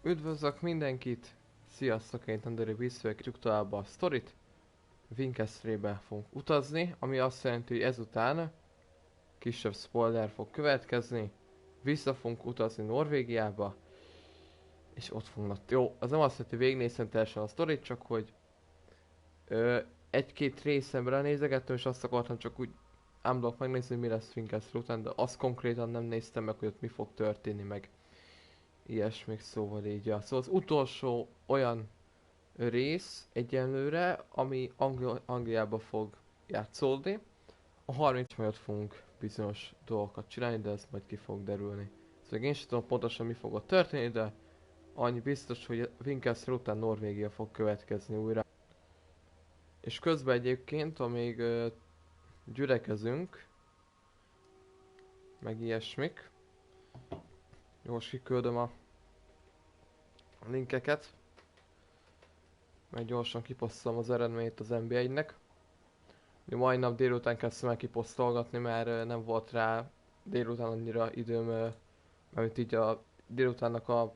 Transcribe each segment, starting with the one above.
Üdvözlök mindenkit! Sziasztok, én ThunderyBeast vagyok, tudjuk tovább a sztorit. Wincestrébe fogunk utazni, ami azt jelenti, hogy ezután kisebb spoiler fog következni. Vissza fogunk utazni Norvégiába, és ott fognak... Jó, az nem azt jelenti, hogy végignézem teljesen a sztorit, csak hogy egy-két részemre nézegettem, és azt akartam csak úgy unblock megnézni, mi lesz Wincestre után, de azt konkrétan nem néztem meg, hogy ott mi fog történni, meg ilyesmik, szóval így. Ja. Szóval az utolsó olyan rész egyenlőre, ami Angliába fog játszódni. A 30 miatt fogunk bizonyos dolgokat csinálni, de ez majd ki fog derülni. Szóval én sem tudom pontosan mi fog ott történni, de annyi biztos, hogy Wincestre után Norvégia fog következni újra. És közben egyébként, amíg gyülekezünk, meg ilyesmik, gyors kiküldöm a linkeket, meg gyorsan kiposztolom az eredményt az NBA-nek. Mai nap délután kezdtem el kiposztolgatni, mert nem volt rá délután annyira időm, mert így a délutánnak a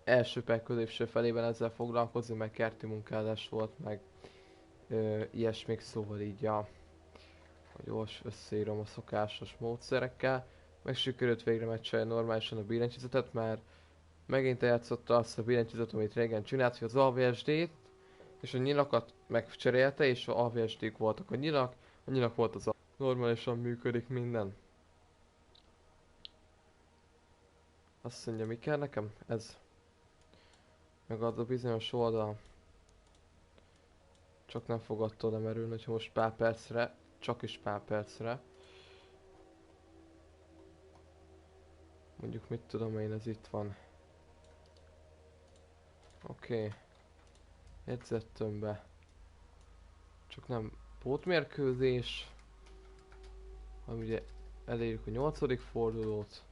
első per középső felében ezzel foglalkozni, meg kerti munkálás volt, meg ilyesmik, szóval így a gyors összeírom a szokásos módszerekkel. Meg sikerült végre megcsinálni normálisan a billentyűzetet, mert megint eljátszotta azt a billentyűzetet, amit régen csinált, hogy az AVSD-t és a nyilakat megcserélte, és a AVSD-k voltak a nyilak volt az a... Normálisan működik minden. Azt mondja, mi kell nekem? Ez. Meg az a bizonyos oldal. Csak nem fog attól lemerülni, hogyha most pár percre, csak is pár percre. Mondjuk mit tudom én, ez itt van. Oké. Jegyzettem be. Csak nem pótmérkőzés. Hanem ugye elérjük a 8. fordulót.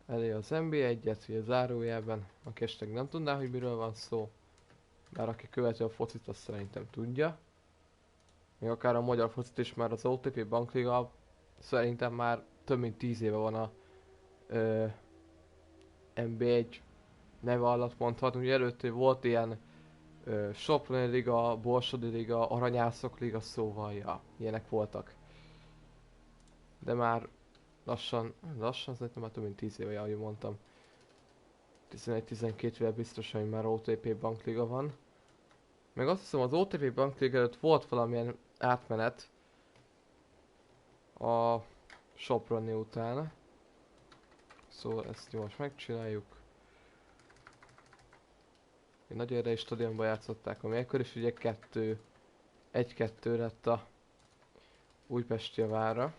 Elé az NB1-et, ugye zárójelben, aki esetleg nem tudná, hogy miről van szó. Bár aki követi a focit, azt szerintem tudja. Még akár a magyar focit is, már az OTP Bankliga szerintem már több mint 10 éve van a NB1 neve alatt mondhatunk. Ugye előtte volt ilyen Soproni Liga, Borsodi Liga, Aranyászok Liga, szóval ja, ilyenek voltak. De már lassan szerintem már több mint 10 éve, ahogy mondtam. 11-12 éve biztos, hogy már OTP Bankliga van. Meg azt hiszem az OTP Bankliga előtt volt valamilyen átmenet a Soproni után. Szóval ezt gyors megcsináljuk. Egy nagy érdei stadionban játszották a mérkőr, és ugye 1-2 lett a újpesti javára.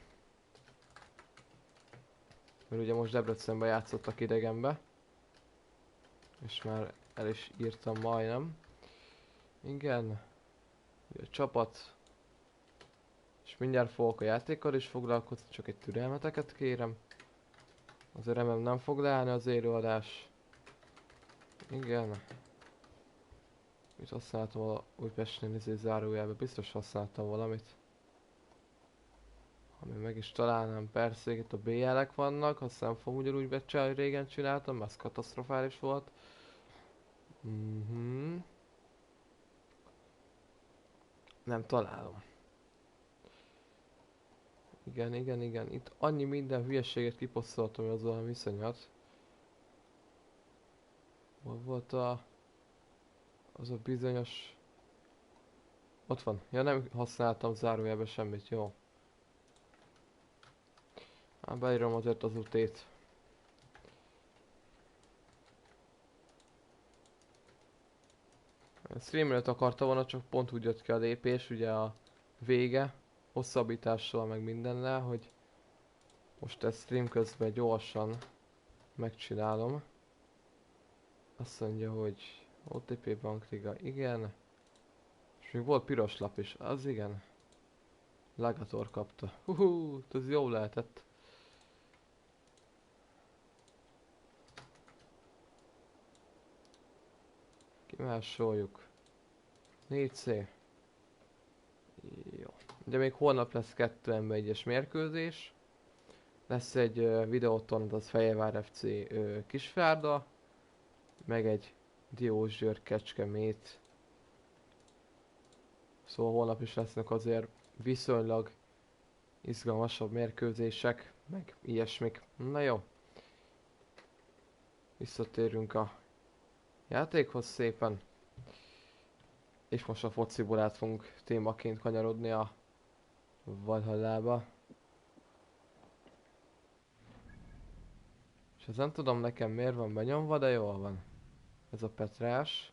Mert ugye most Debrecenben játszottak idegenbe. És már el is írtam majdnem. Igen. Ugye a csapat. És mindjárt fogok a játékkal is foglalkozni, csak egy türelmeteket kérem. Azért remélem nem fog leállni az élőadás. Igen. Mit használtam a Újpestnél zárójelben, biztos használtam valamit. Ami meg is találnám, persze itt a BL-ek vannak, azt nem fogom ugyanúgy becsinálni, hogy régen csináltam, mert az katasztrofális volt. Nem találom. Igen, itt annyi minden hülyeséget kiposztoltam, hogy az olyan viszonyat. Hol volt az a bizonyos... Ott van. Ja, nem használtam zárójelbe semmit, jó. Beírom azért az utét. Stream előtt akarta volna, csak pont úgy jött ki a lépés, ugye a vége, hosszabbítással meg mindennel, hogy most ezt stream közben gyorsan megcsinálom. Azt mondja, hogy OTP Bankliga, igen. És még volt piros lap is, az igen. Lagator kapta. Ez jó lehetett. Kimásoljuk. 4C. Jó. Ugye még holnap lesz 2 NB1-es mérkőzés. lesz egy videóton, az Fehérvár FC Kisvárda, meg egy Diósgyőr Kecskemét. Szóval holnap is lesznek azért viszonylag izgalmasabb mérkőzések, meg ilyesmik. Na jó. Visszatérünk a játékhoz szépen. És most a fociból át fogunk témaként kanyarodni a Valhallába. És ez nem tudom nekem miért van benyomva, de jól van. Ez a Petrás.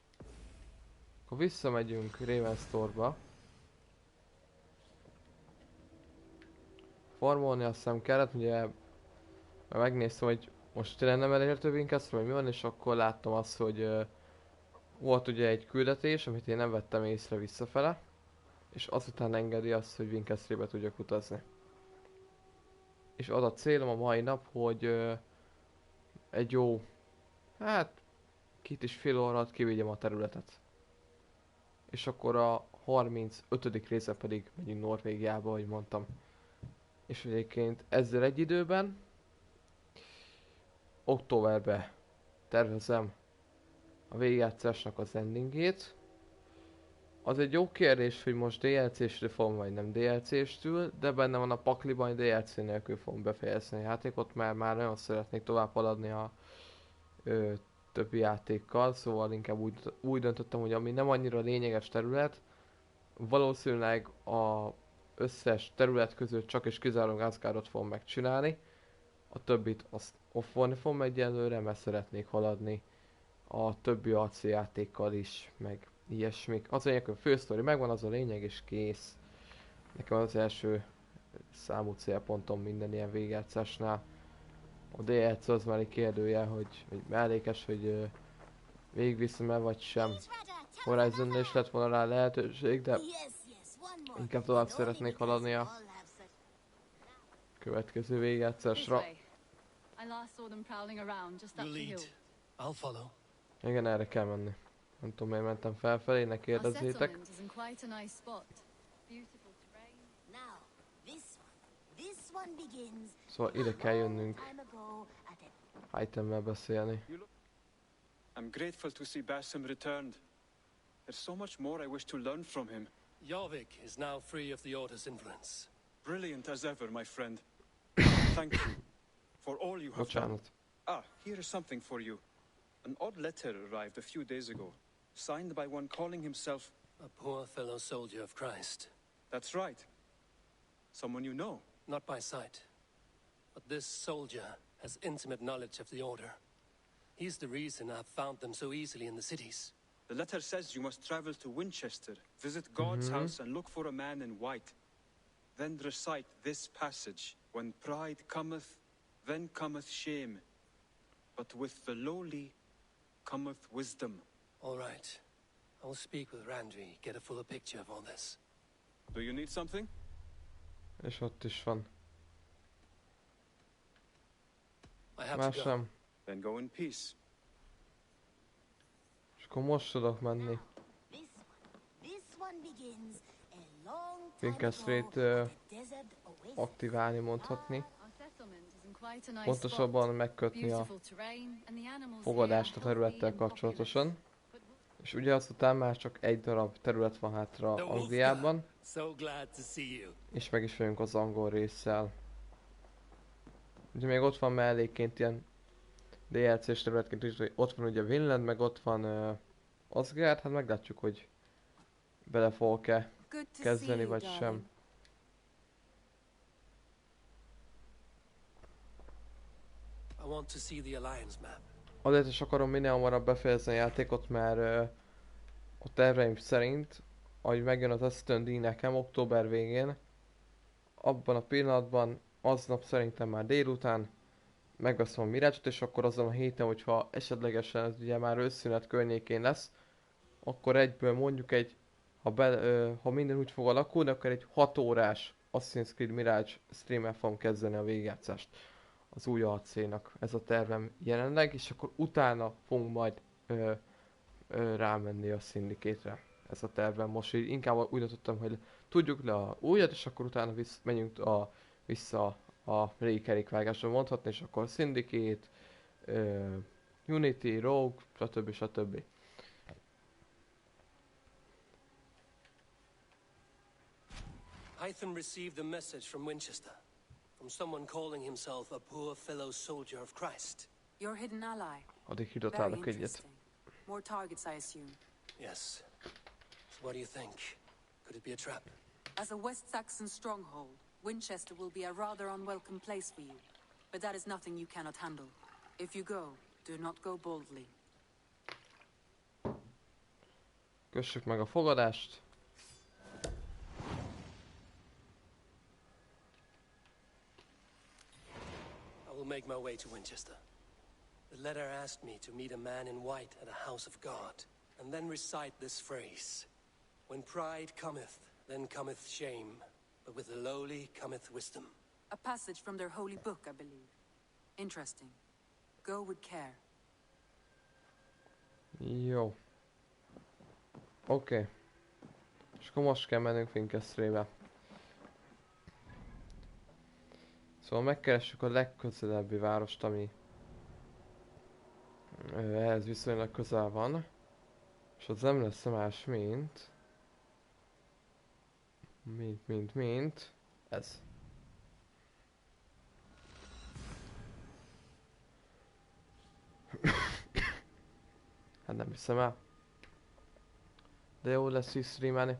Akkor visszamegyünk Ravensthorpeba. Formolni azt hiszem kellett, ugye megnéztem, hogy most tényleg nem elérhető Wincestre, vagy mi van, és akkor láttam azt, hogy volt ugye egy küldetés, amit én nem vettem észre visszafele, és azután engedi azt, hogy Wincestrébe tudjak utazni. És az a célom a mai nap, hogy egy jó, hát 2,5 óra alatt kivigyem a területet. És akkor a 35. része pedig megyünk Norvégiába, ahogy mondtam. És egyébként ezzel egy időben októberben tervezem a végigjátszásnak az endingét. Az egy jó kérdés, hogy most DLC-sre fogom, vagy nem DLC-stől, de benne van a pakliban, hogy DLC nélkül fogom befejezni a játékot, mert már nagyon szeretnék tovább haladni a többi játékkal, szóval inkább úgy döntöttem, hogy ami nem annyira lényeges terület, valószínűleg a összes terület között csak és kizárólag Asgardot fogom megcsinálni, a többit azt offolni fogom egyelőre, mert szeretnék haladni a többi AC játékkal is, meg ilyesmik. Az a lényeg, hogy Fősztori megvan, az a lényeg, és kész. Nekem az első számú célpontom minden ilyen végigjátszásnál. A DLC az már egy kérdője, hogy mellékes, hogy végigviszem-e vagy sem. Horizon is lett volna rá lehetőség, de inkább tovább szeretnék haladni a következő végigjátszásra. Igen, erre kell menni. Nem tudom, miért mentem felfelé, ne kérdezzétek. Szóval ide kell jönnünk itemmel beszélni. I'm grateful to see Basim returned. There's so much more I wish to learn from him. Jorvik is now free of the Order's influence. Brilliant as ever, my friend. Thank you for all you have done. Ah, here is something for you. An odd letter arrived a few days ago, signed by one calling himself a poor fellow soldier of Christ. That's right. Someone you know. Not by sight. But this soldier has intimate knowledge of the Order. He's the reason I've found them so easily in the cities. The letter says you must travel to Wincestre, visit God's house and look for a man in white. Then recite this passage. When pride cometh, then cometh shame. But with the lowly cometh wisdom. All right. I will speak with Randvi, get a fuller picture of all this. Do you need something? És ott is van. I have Más to go. sem. Then go in peace. És akkor most tudok menni. Wincestrét aktiválni, mondhatni. Pontosabban megkötni a fogadást a területtel kapcsolatosan. És ugye azután már csak egy darab terület van hátra Angliában. És meg is vagyunk az angol résszel. Ugye még ott van mellékként ilyen DLC-s területként is, hogy ott van ugye Vinland, meg ott van Asgard, hát meglátjuk, hogy bele fogok-e kezdeni, vagy sem. Azért is akarom minél hamarabb befejezni a játékot, mert a terveim szerint, ahogy megjön az ösztöndíj nekem október végén, abban a pillanatban, aznap szerintem már délután megveszem a Mirage-ot, és akkor azon a héten, hogyha esetlegesen ez ugye már őszszünet környékén lesz, akkor egyből mondjuk ha minden úgy fog alakulni, akkor egy 6 órás Assassin's Creed Mirage streammel fogom kezdeni a végigjátszást az új AC-nak. Ez a tervem jelenleg, és akkor utána fogunk majd rámenni a Syndicate-re. Ez a tervem most, így inkább úgy döntöttem, hogy tudjuk le a újat, és akkor utána menjünk vissza a régi kerékvágásra mondhatni, és akkor Syndicate, Unity, Rogue, stb. Hytham received a message from Wincestre, from someone calling himself a poor fellow soldier of Christ. Your hidden ally. Addig Very hirdetálok egyet. interesting. More targets, I assume. Yes. So what do you think? Could it be a trap? As a West Saxon stronghold, Wincestre will be a rather unwelcome place for you. But that is nothing you cannot handle. If you go, do not go boldly. Kössük meg a fogadást. I will make my way to Wincestre. The letter asked me to meet a man in white at a house of God, and then recite this phrase. When pride cometh, then cometh shame, but with the lowly cometh wisdom. A passage from their holy book, I believe. Interesting. Go with care. Jó. Oké. És akkor most kell mennünk Wincestrébe. Szóval megkeressük a legközelebbi várost, ami ehhez viszonylag közel van. És az nem lesz más, mint ez. Hát nem hiszem el. De jó lesz így streamelni.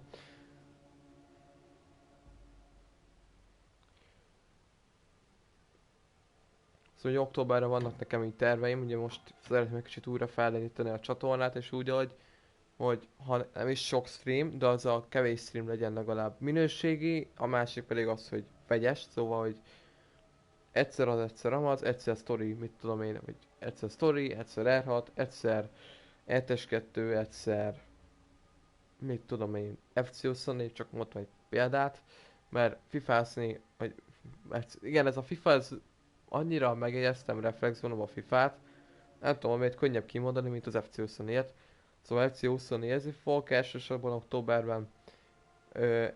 Szóval októberre vannak nekem így terveim, ugye most szeretném egy kicsit újra fellendíteni a csatornát, és úgy, hogy ha nem is sok stream, de az a kevés stream legyen legalább minőségi, a másik pedig az, hogy vegyes, szóval, hogy egyszer az, egyszer amaz, egyszer story, mit tudom én, hogy egyszer story, egyszer R6, egyszer ETS2, egyszer mit tudom én, FC24, csak mondtam egy példát, mert fifászni, vagy igen, ez a FIFA, ez annyira megjegyeztem, reflexvonom a FIFA-t, nem tudom, amit könnyebb kimondani, mint az FC24-et. Szóval FC24-ezni fogok elsősorban októberben,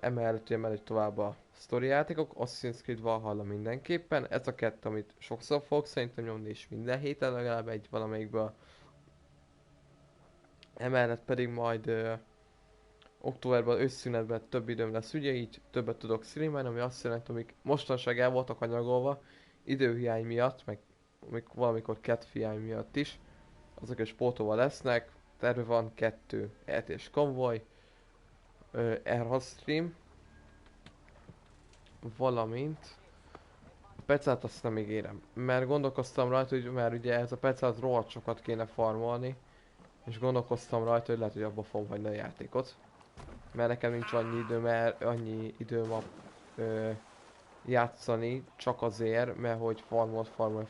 emellett ugye megy tovább a sztori játékok, Assassin's Creed Valhalla mindenképpen, ez a kettő, amit sokszor fogok szerintem nyomni, és minden héten legalább egy valamelyikből. Emellett pedig majd októberben, ősszünetben több időm lesz, ugye így többet tudok streamelni, ami azt jelenti, amik mostanság el voltak anyagolva, időhiány miatt, meg valamikor kedvhiány miatt is, azok is pótolva lesznek. Terve van 2 ET-s konvoj, R6 stream, valamint a pecát azt nem ígérem, mert gondolkoztam rajta, hogy már ugye ez a pecát rohadt sokat kéne farmolni, és gondolkoztam rajta, hogy lehet, hogy abba fogom hagyni a játékot, mert nekem nincs annyi időm a játszani, csak azért, mert hogy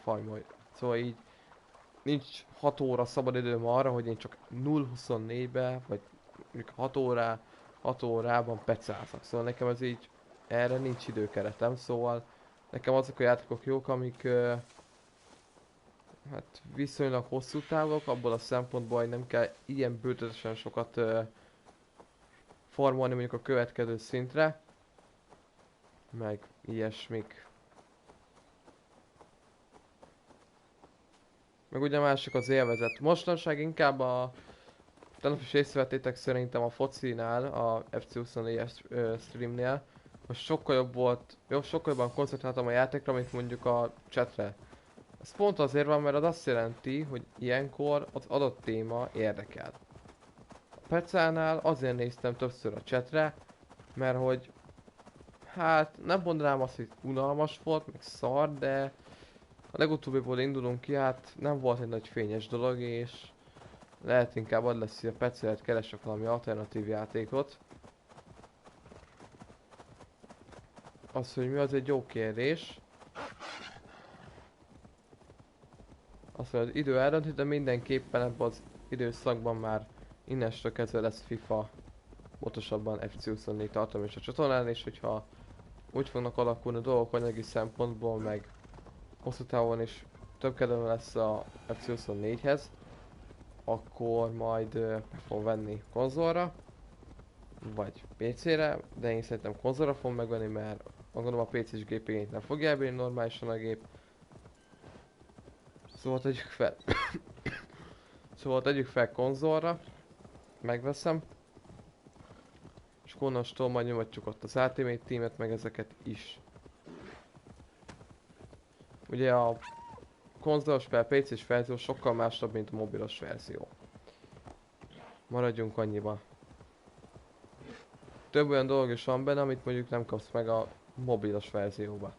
farmolj. Szóval így nincs 6 óra szabad időm arra, hogy én csak 0-24-be, vagy 6 órában pecázak. Szóval nekem ez így, erre nincs időkeretem, szóval nekem azok a játékok jók, amik hát viszonylag hosszú távok, abból a szempontból, hogy nem kell ilyen bőtetesen sokat farmolni mondjuk a következő szintre, meg ilyesmik. Meg ugye a másik az élvezet. Mostanság inkább tegnap is észrevettétek szerintem a focinál, a FC24-es streamnél, most sokkal jobb volt, sokkal jobban koncentráltam a játékra, mint mondjuk a chatre. Ez pont azért van, mert az azt jelenti, hogy ilyenkor az adott téma érdekel. A pecánál azért néztem többször a chatre, mert hogy hát nem mondanám azt, hogy unalmas volt, meg szar, de a legutóbbiból indulunk ki, hát nem volt egy nagy fényes dolog, és lehet inkább az lesz, hogy a pecélet keresek valami alternatív játékot. Az, hogy mi, az egy jó kérdés. Azt mondja, az idő eldönti, de mindenképpen ebben az időszakban már innestől kezdve lesz FIFA, pontosabban FC24 tartalom és a csatornán, és hogyha úgy fognak alakulni a dolgok anyagi szempontból, meg hosszú távon is több kedvem lesz a FC24-hez, akkor majd meg fogom venni konzolra, vagy PC-re, de én szerintem konzolra fogom megvenni, mert Gondolom a PC-s gép igényt nem fogja elbírni normálisan a gép. Szóval tegyük fel. Szóval tegyük fel konzolra. Megveszem. És onnantól majd nyomatjuk ott az Ultimate Teamet, meg ezeket is. Ugye a konzolos per PC-s verzió sokkal másabb, mint a mobilos verzió. Maradjunk annyiba. Több olyan dolog is van benne, amit mondjuk nem kapsz meg a mobilos verzióba.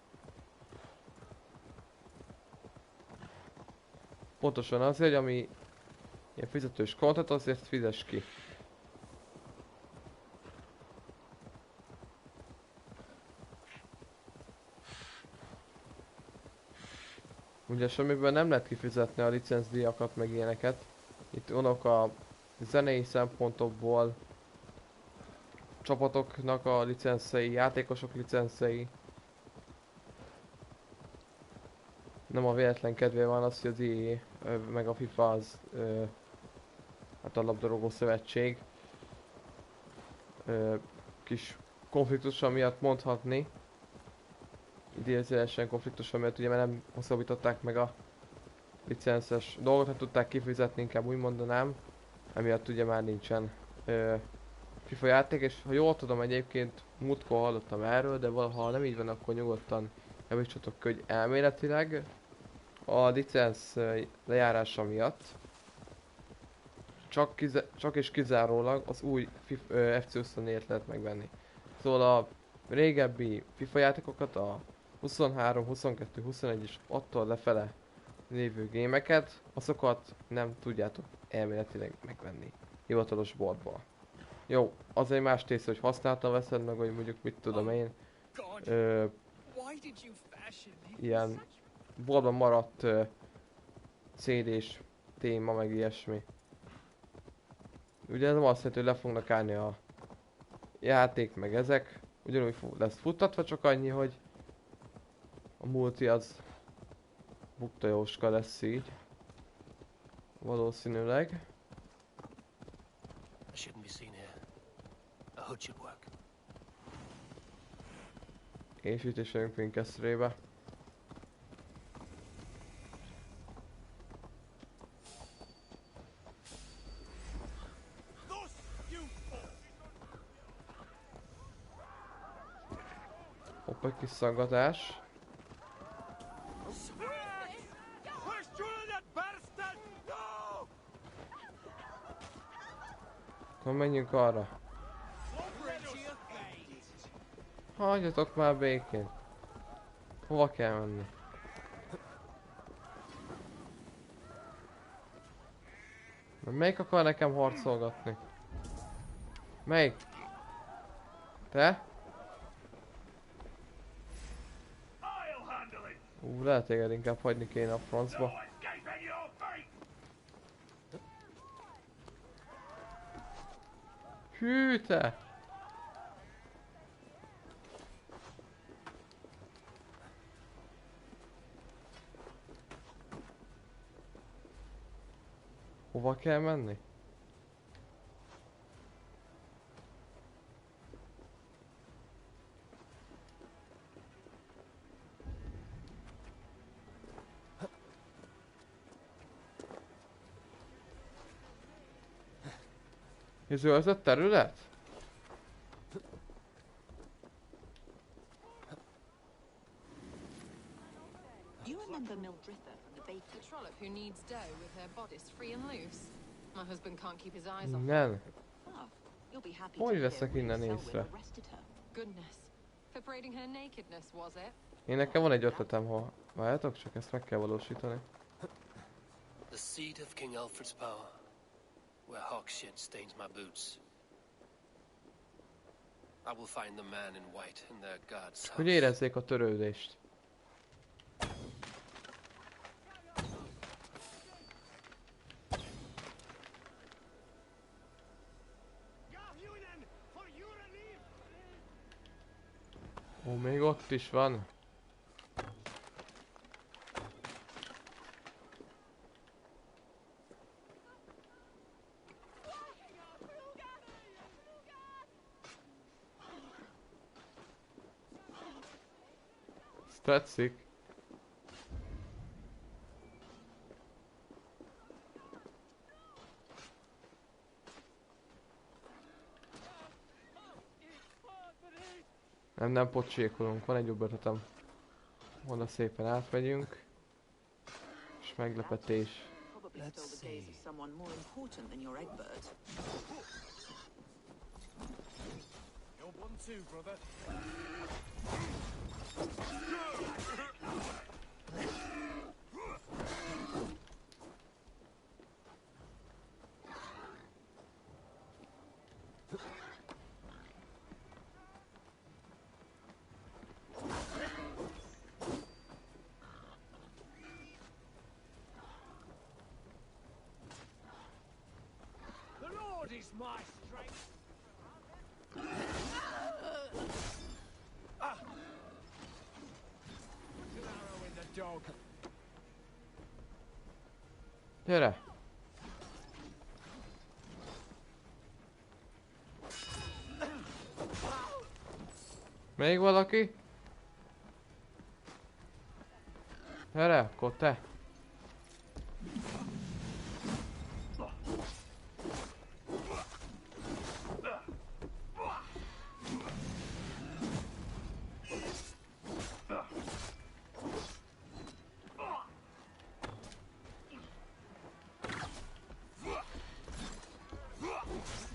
Pontosan azért, ami ilyen fizetős kontent, azért fizes ki. Ugye semmiből nem lehet kifizetni a licencdíjakat meg ilyeneket. Itt vannak a zenei szempontokból csapatoknak a licenszei, játékosok licenszei. Nem a véletlen kedvéért van az, hogy az EA meg a FIFA az hát a labdarúgó szövetség kis konfliktusa miatt mondhatni. Idézőjelesen konfliktusa miatt, ugye mert nem hosszabbították meg a licenszes dolgot, nem tudták kifizetni, inkább úgy mondanám. Emiatt ugye már nincsen FIFA játék, és ha jól tudom egyébként múltkor hallottam erről, de ha nem így van, akkor nyugodtan javítsatok ki, hogy elméletileg a licensz lejárása miatt csak és kizárólag az új FC24-et lehet megvenni. Szóval a régebbi FIFA játékokat, a 23, 22, 21 és attól lefele lévő gémeket, azokat nem tudjátok elméletileg megvenni hivatalos boltból. Jó, az egy más tész, hogy használtan veszed meg, hogy mondjuk mit tudom én, ilyen boltban maradt CD-s téma, meg ilyesmi. Ugye ez nem azt jelenti, hogy le fognak állni a játék, meg ezek. Ugyanúgy lesz futtatva, csak annyi, hogy a multi az buktajóska lesz így. Valószínűleg. És itt is jövünk Wincestrébe. Hopp, egy kis szaggatás. Akkor menjünk arra. Hagyjatok már békén. Hova kell menni? Melyik akar nekem harcolgatni? Melyik? Te? Lehet téged inkább hagyni kéne a francba. Hű te! Hova kell menni? Ez a terület? Who needs dough with her bodice free and loose. My husband can't keep his eyes off her. Innen. Hogy veszek innen észre? Goodness. For parading her nakedness, was it? Én nekem van egy ötletem, ha várjátok, csak ezt meg kell valósítani. The seat of King Alfred's power, where hawk shit stains my boots. I will find the man in white in their god's house. Hogy érezzék a törődést. Ó, még ott is van. Tetszik. Nem pocsékolunk, van egy jobb ötletem. Oda szépen átmegyünk. És meglepetés. Let's see. You're one too, brother. The Lord is my strength. An arrow in the dog. Gyere! Még valaki? Gyere, akkor te!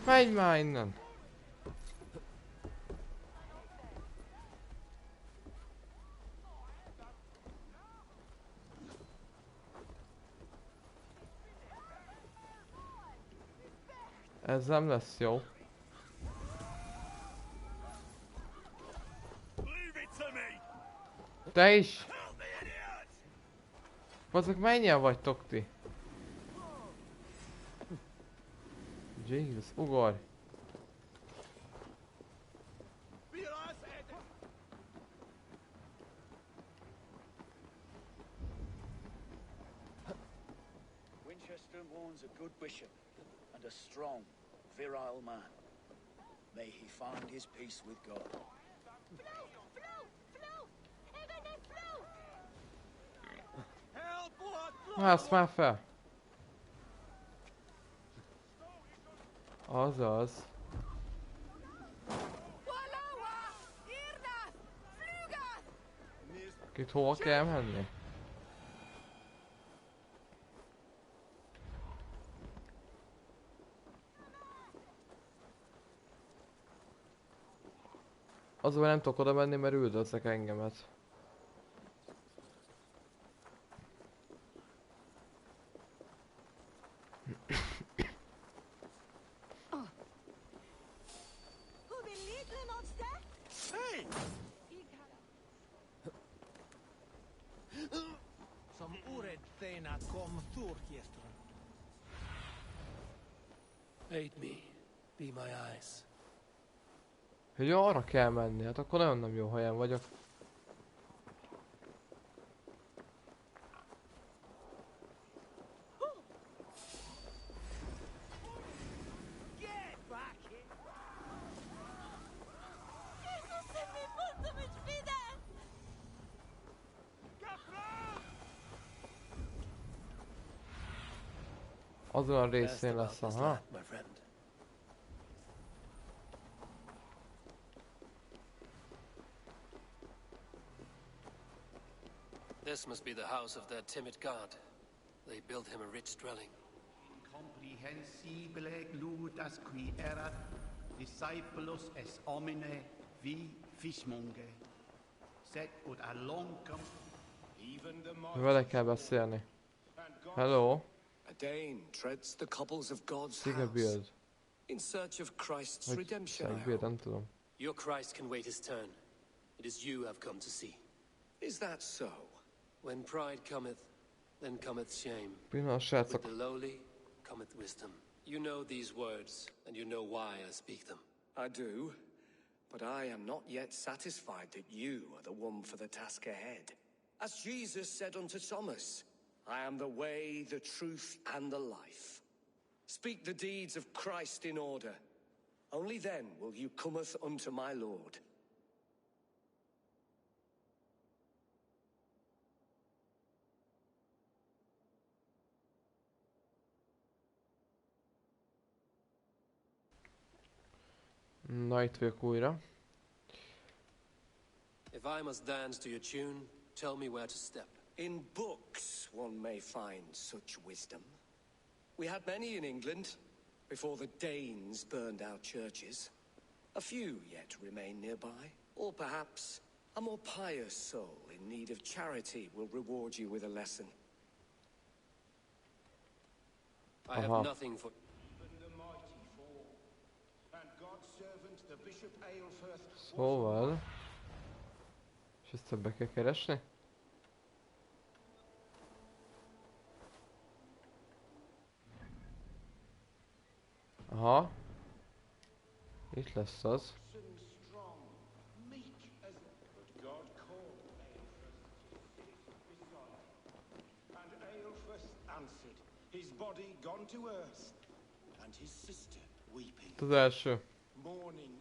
Menj már innen! Ez nem lesz jó. Te is! Azok mennyien vagytok ti? Jesus, ugorj! Winchester warns a good bishop and a strong, virile man. May he find his peace with God. Állsz már fel! Azaz. Itt hova kell menni? Azonban nem tudok oda menni, mert üldöznek engemet. Aid me. Be my eyes. Hogy arra kell menni, hát akkor nagyon nem jó helyen vagyok. Azon a részén lesz, aha. This must be the house of that timid god. They built him a rich dwelling. Comprehensibile gludas qui erat discipulus es homine vi fismunge. Sed ut aloncum even the Vele kell beszélni. Hello. A Dane treads the cobbles of God's Sigurd. house in search of Christ's redemption. I Sigurd, nem hope. tudom. Your Christ can wait his turn. It is you I've come to see. Is that so? When pride cometh, then cometh shame. Pillanat, With srácok. the lowly cometh wisdom. You know these words, and you know why I speak them. I do, but I am not yet satisfied that you are the one for the task ahead. As Jesus said unto Thomas, I am the way, the truth, and the life. Speak the deeds of Christ in order. Only then will you cometh unto my Lord. Na, itt vagyok újra. If I must dance to your tune, tell me where to step. In books one may find such wisdom. We had many in England before the Danes burned our churches. A few yet remain nearby. Or perhaps a more pious soul in need of charity will reward you with a lesson. I have nothing for... Szóval... És ezt be kell keresni? Aha. Itt lesz az. Az első.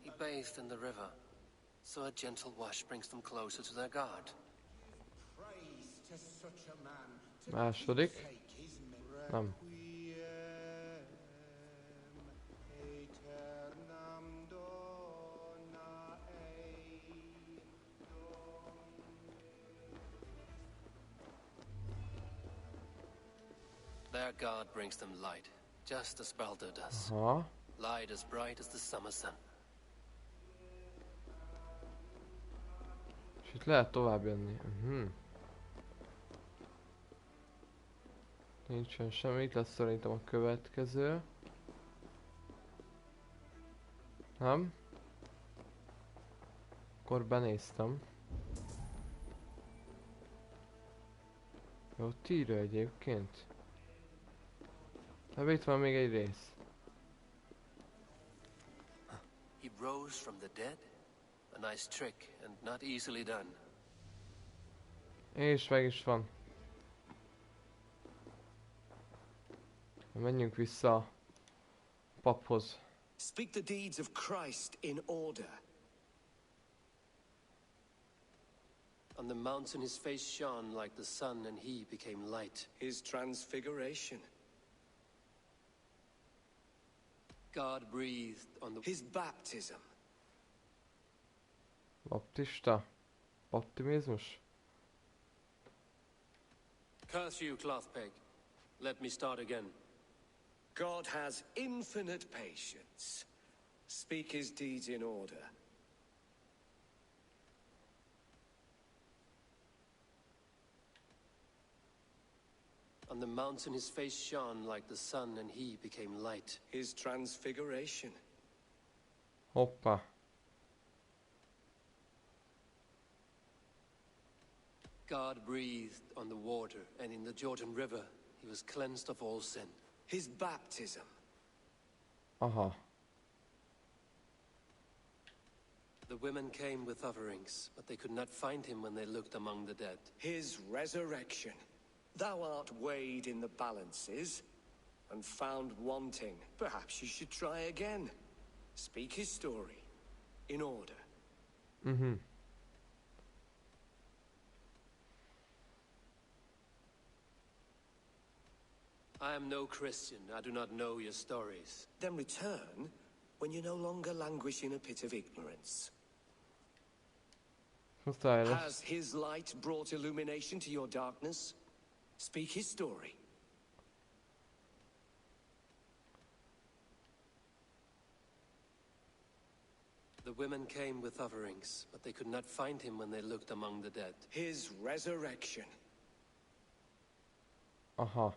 He bathed in the river, so a gentle wash brings them closer to their God. Második. Nem. Their God brings them light, just as Baldur does. Aha. Light as bright as the summer sun. És itt lehet tovább jönni. Nincsen semmi, itt lesz szerintem a következő. Nem? Akkor benéztem. Jó, írja egyébként. Hát itt van még egy rész. He rose from the dead. A nice trick and not easily done. És meg is van. Menjünk vissza a paphoz. Speak the deeds of Christ in order. On the mountain his face shone like the sun and he became light. His transfiguration. God breathed on his baptism. Baptista? Optimizmus? Curse you, clothpeg. Let me start again. God has infinite patience. Speak his deeds in order. On the mountain his face shone like the sun and he became light. His transfiguration. Hoppa. God breathed on the water, and in the Jordan River he was cleansed of all sin. His baptism. Aha. The women came with offerings, but they could not find him when they looked among the dead. His resurrection. Thou art weighed in the balances and found wanting. Perhaps you should try again. Speak his story in order. I am no Christian. I do not know your stories. Then return when you no longer languish in a pit of ignorance. Has his light brought illumination to your darkness? Speak his story. The women came with offerings, but they could not find him when they looked among the dead. His resurrection. Aha.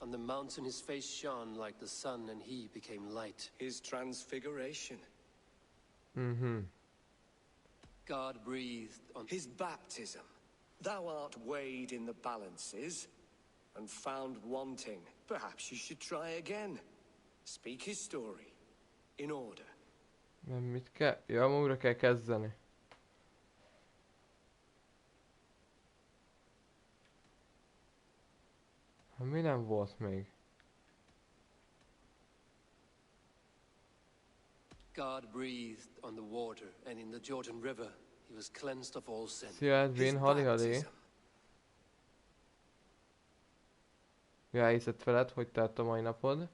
On the mountain his face shone like the sun and he became light. His transfiguration. God breathed on his baptism. Thou art weighed in the balances and found wanting. Perhaps you should try again. Speak his story in order. Nem mit kell? Ja, újra kell kezdeni. Mi nem volt még? God breathed on the water, and in the Jordan River he was cleansed of all sin. Szia Edwin, hadi. Ja, hiszed veled, hogy telt a mai napod?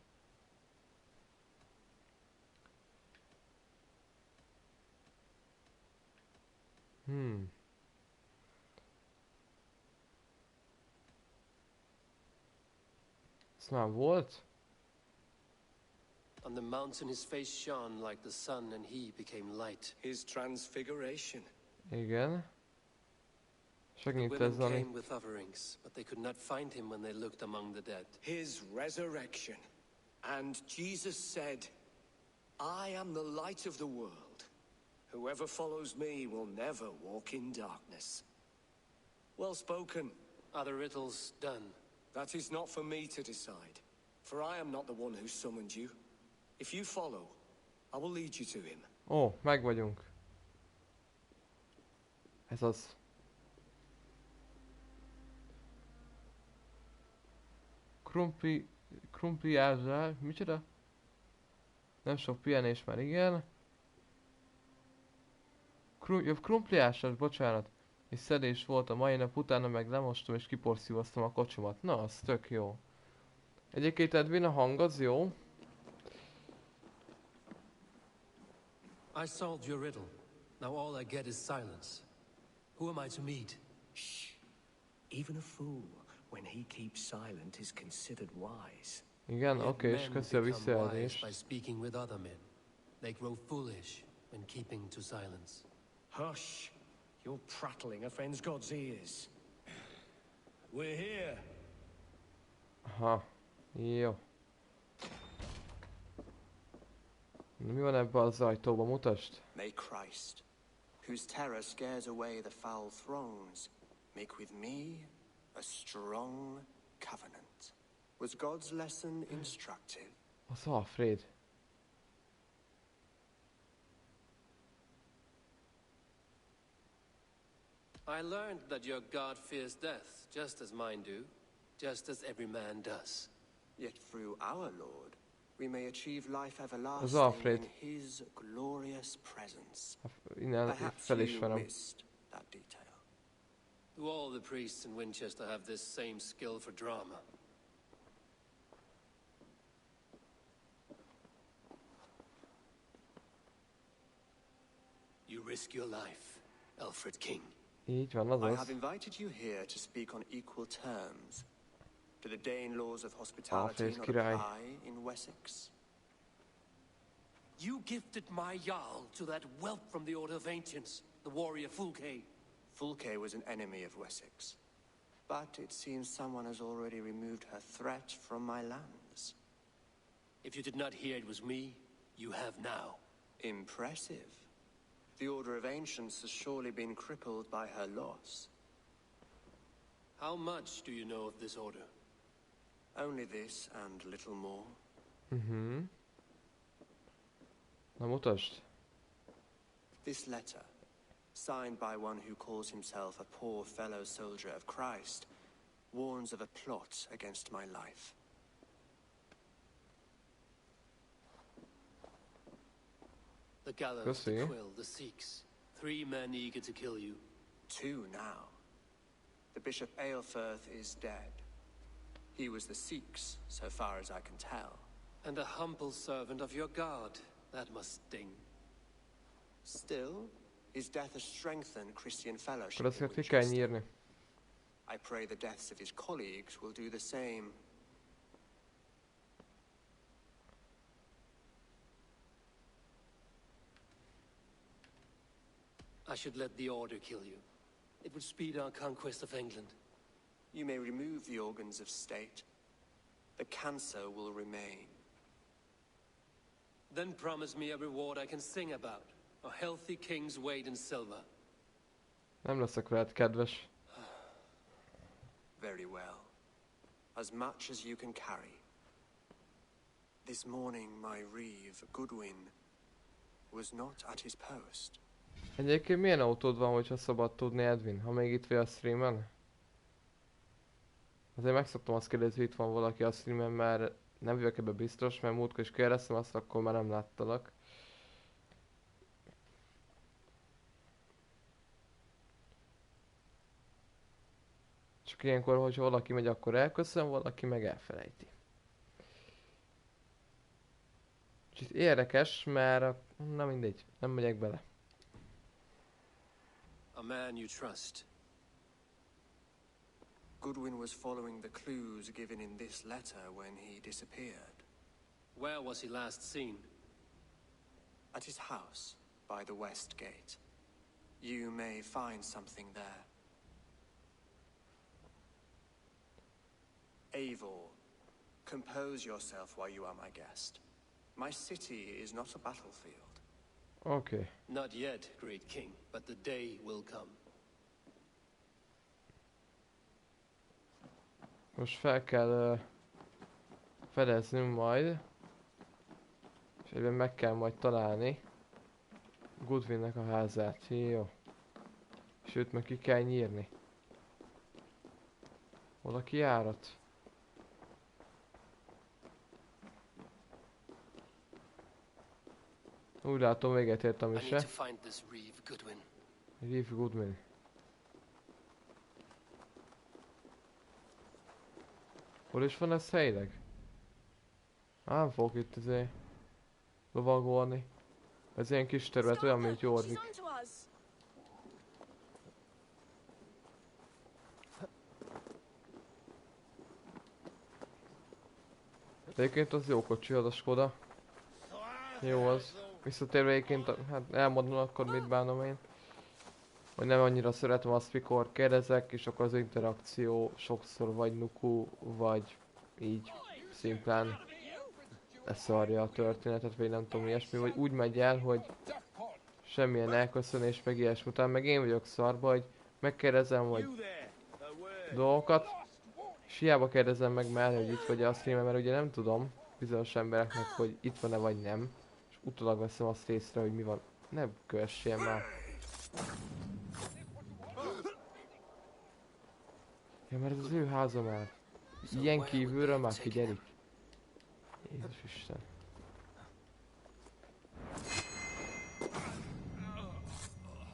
Ez már volt? On the mountain his face shone like the sun, and he became light. His transfiguration. Igen. The Segít women ez, Dani. came with offerings, but they could not find him when they looked among the dead. His resurrection. And Jesus said, I am the light of the world. Whoever follows me will never walk in darkness. Well spoken. Are the riddles done? That is not for me to decide, for I am not the one who summoned you. If you follow, I will lead you to him. Ó, meg vagyunk. Ez az. Krumpliázsál, micsoda? Nem sok pihenés már, igen. Krumpliásás, bocsánat. És szedés volt a mai nap, utána meg lemostam és kiporszívoztam a kocsimat. Na, az tök jó. Egyébként Edwin, a hang az jó. I solved your riddle. Now all I get is silence. Who am I to meet? Shh. Even a fool, when he keeps silent, is considered wise. Igen, oké, és köszi a visszajelzést. By speaking with other men. They grow foolish when keeping to silence. Hush. Your prattling offends God's ears. We're here. Aha, jó. Mi van ebben az ajtóban? Mutasd. May Christ, whose terror scares away the foul throngs, make with me a strong covenant. Was God's lesson instructive? Az Alfred. I learned that your God fears death, just as mine do, just as every man does. Yet through our Lord, we may achieve life everlasting in his glorious presence. Perhaps you missed that detail. Do all the priests in Winchester have this same skill for drama? You risk your life, Alfred King. Így van, azaz. I have invited you here to speak on equal terms. Do the Dane laws of hospitality not apply in Wessex? You gifted my Jarl to that whelp from the Order of Ancients, the warrior Fulke. Fulke was an enemy of Wessex. But it seems someone has already removed her threat from my lands. If you did not hear it was me, you have now. Impressive. The Order of Ancients has surely been crippled by her loss. How much do you know of this order? Only this and little more. Na mutasd. This letter, signed by one who calls himself a poor fellow soldier of Christ, warns of a plot against my life. The gallows, the quill, the Sikhs. 3 men eager to kill you. 2 now. The Bishop Aelfirth is dead. He was the Sikhs, so far as I can tell. And a humble servant of your God. That must sting. Still, his death has strengthened Christian fellowship in Akkor ki kell nyírni. I pray the deaths of his colleagues will do the same. I should let the Order kill you. It would speed our conquest of England. You may remove the organs of state. The cancer will remain. Then promise me a reward I can sing about. A healthy king's weight in silver. Nem leszek veled kedves. Very well. As much as you can carry. This morning my reeve, Goodwin, was not at his post. Egyébként milyen autód van, hogyha szabad tudni, Edwin? Ha még itt vagy a streamen? Azért megszoktam azt kérdezni, hogy itt van valaki a streamen, mert nem vagyok ebben biztos, mert múltkor is kérdeztem azt, akkor már nem láttalak. Csak ilyenkor, hogyha valaki megy, akkor elköszön, valaki meg elfelejti. Kicsit érdekes, mert na mindegy, nem megyek bele. A A man you trust. Goodwin was following the clues given in this letter when he disappeared. Where was he last seen? At his house, by the west gate. You may find something there. Eivor, compose yourself while you are my guest. My city is not a battlefield. Okay. Not yet, great king, but the day will come. Most fel kell fedeznünk majd. És egyben meg kell majd találni Goodwinnek a házát. Jó. És őt meg ki kell nyírni. Hol a kijárat? Úgy látom, véget értem is se. Reeve Goodwin. Hol is van ez helyileg? Nem fogok itt azért lovagolni. Ez ilyen kis terület, olyan, mint Jorvik. De egyébként az jó kocsi, az a Skoda. Jó az. Visszatérve egyébként, hát elmondom akkor mit bánom én. Hogy nem annyira szeretem azt, mikor kérdezek, és akkor az interakció sokszor vagy nuku, vagy így szimplán leszarja a történetet, vagy nem tudom ilyesmi, vagy úgy megy el, hogy semmilyen elköszönés, meg ilyesmi után, meg én vagyok szarba, hogy megkérdezem, vagy dolgokat, és hiába kérdezem meg már, hogy itt vagy azt kéne, mert ugye nem tudom bizonyos embereknek, hogy itt van-e vagy nem, és utólag veszem azt észre, hogy mi van. Ne kövessél már. Ja, mert ez az ő háza már. Ilyen kívülről már figyelik. Jézus Isten.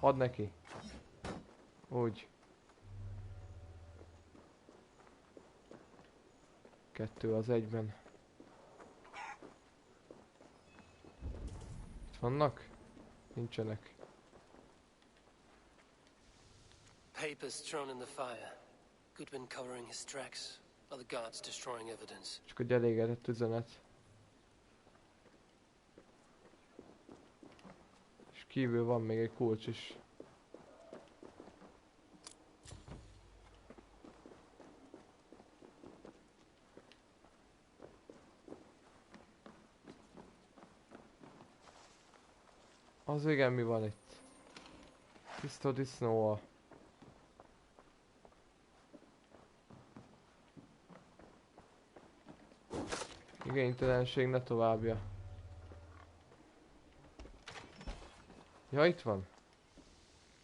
Add neki. Úgy. 2 az 1-ben. Itt vannak? Nincsenek. Papers thrown in the fire. Goodwin covering his tracks. Other guards destroying evidence. Csak egy elégedett üzenet. És kívül van még egy kulcs is. Az igen, mi van itt? Tiszta disznóa. Igénytelenség, ne továbbja. Ja, itt van.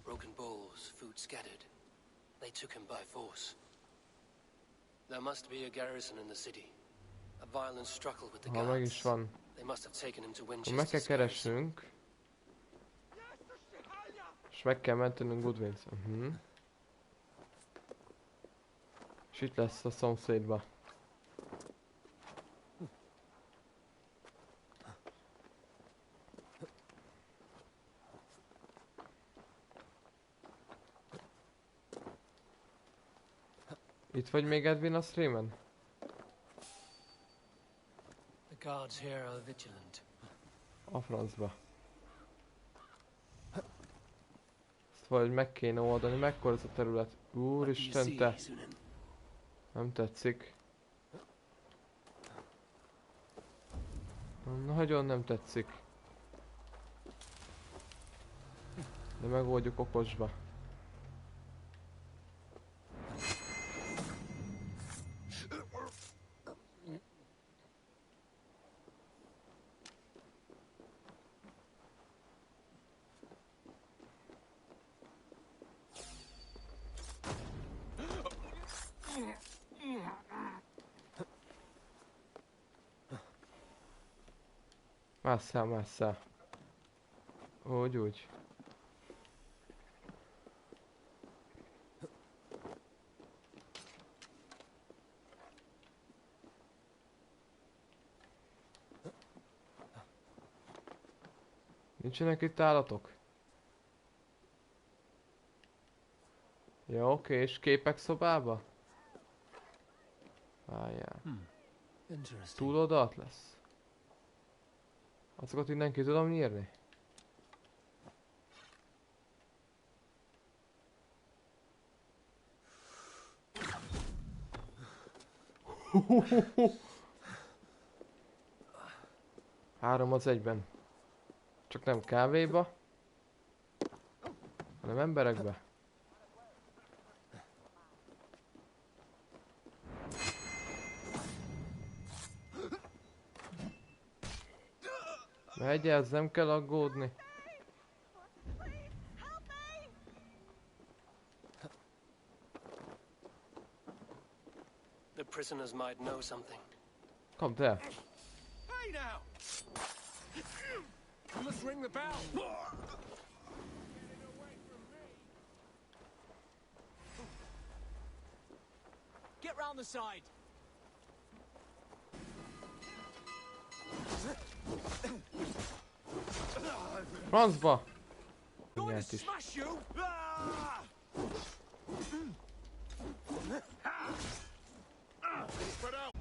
Broken bowls, food scattered. They took him by force. There must be a garrison in the city. A violent struggle with the guards. Meg is van. They must have taken him to Wincestre. Meg kell keresnünk. És meg kell mentenünk Goodwin-t. És itt lesz a szomszédba. Itt vagy még Edwin a streamen? The guards here are vigilant. A francba. Ezt valahogy meg kéne oldani, mekkora ez a terület. Úristen, te! Nem tetszik. Nagyon nem tetszik. De megoldjuk okosba. Másszál, másszál. Úgy. Nincsenek itt állatok? Jó, oké, és képek szobába? Várjál. Túl odaat lesz? Azokat innen ki tudom nyírni? Három az egyben. Csak nem kávéba, hanem emberekbe. Megy, ez nem kell aggódni. The prisoners might know something. Kapd el. Hey now! You must ring the bell. Get round the side. Francba! Going to Nyert is. smash you! Spread out.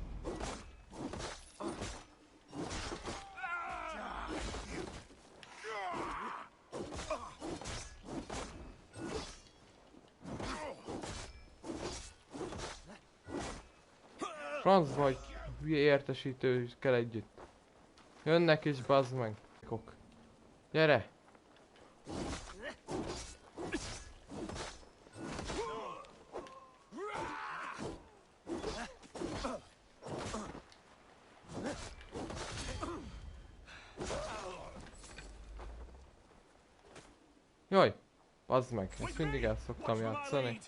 Francba, hogy hülye értesítő kell együtt. Jönnek is, bazd meg. Kok. Gyere! Jaj! Bazd meg, ezt mindig el szoktam játszani.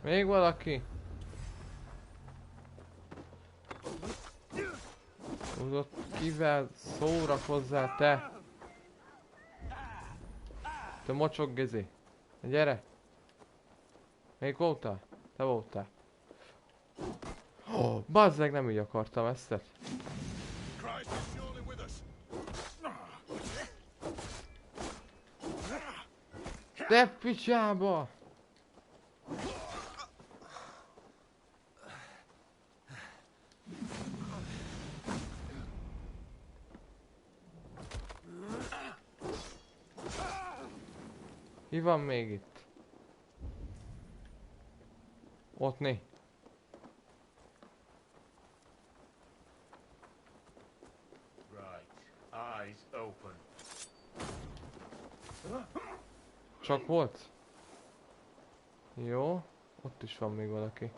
Még valaki? Tudod, kivel szórakozzál te? Te mocsok gezi. Gyere! Még voltál? Te voltál. Oh, bazzeg, nem így akartam ezt. De picsába! Mi van még itt? Ott né. Csak volt? Jó, ott is van még valaki.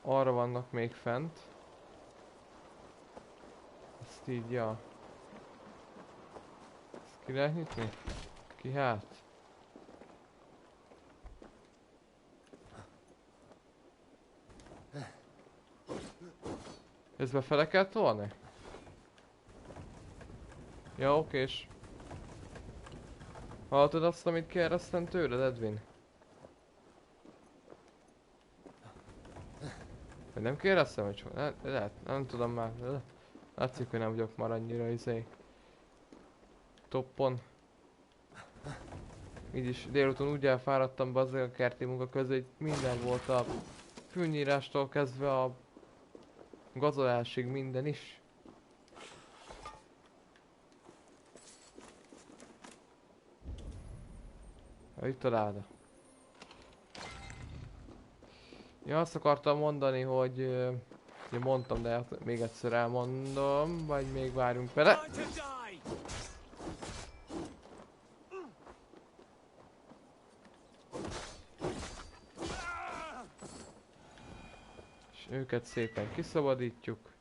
Arra vannak még fent. Ezt így, ja. Ezt ki lehet nyitni? Ki hát? Ezt befele kell tolni? Ja, okés. Hallottad azt, amit kérdeztem tőled, Edwin? Nem kérdeztem, hogy lehet, nem tudom már. Látszik, hogy nem vagyok már annyira toppon. Így is délután úgy elfáradtam bazzeg a kerti munka közé, hogy minden volt a fűnyírástól kezdve a gazolásig, minden is. Itt a láda. Ja, azt akartam mondani, hogy... Én mondtam, de hát még egyszer elmondom, vagy még várjunk vele. És őket szépen kiszabadítjuk.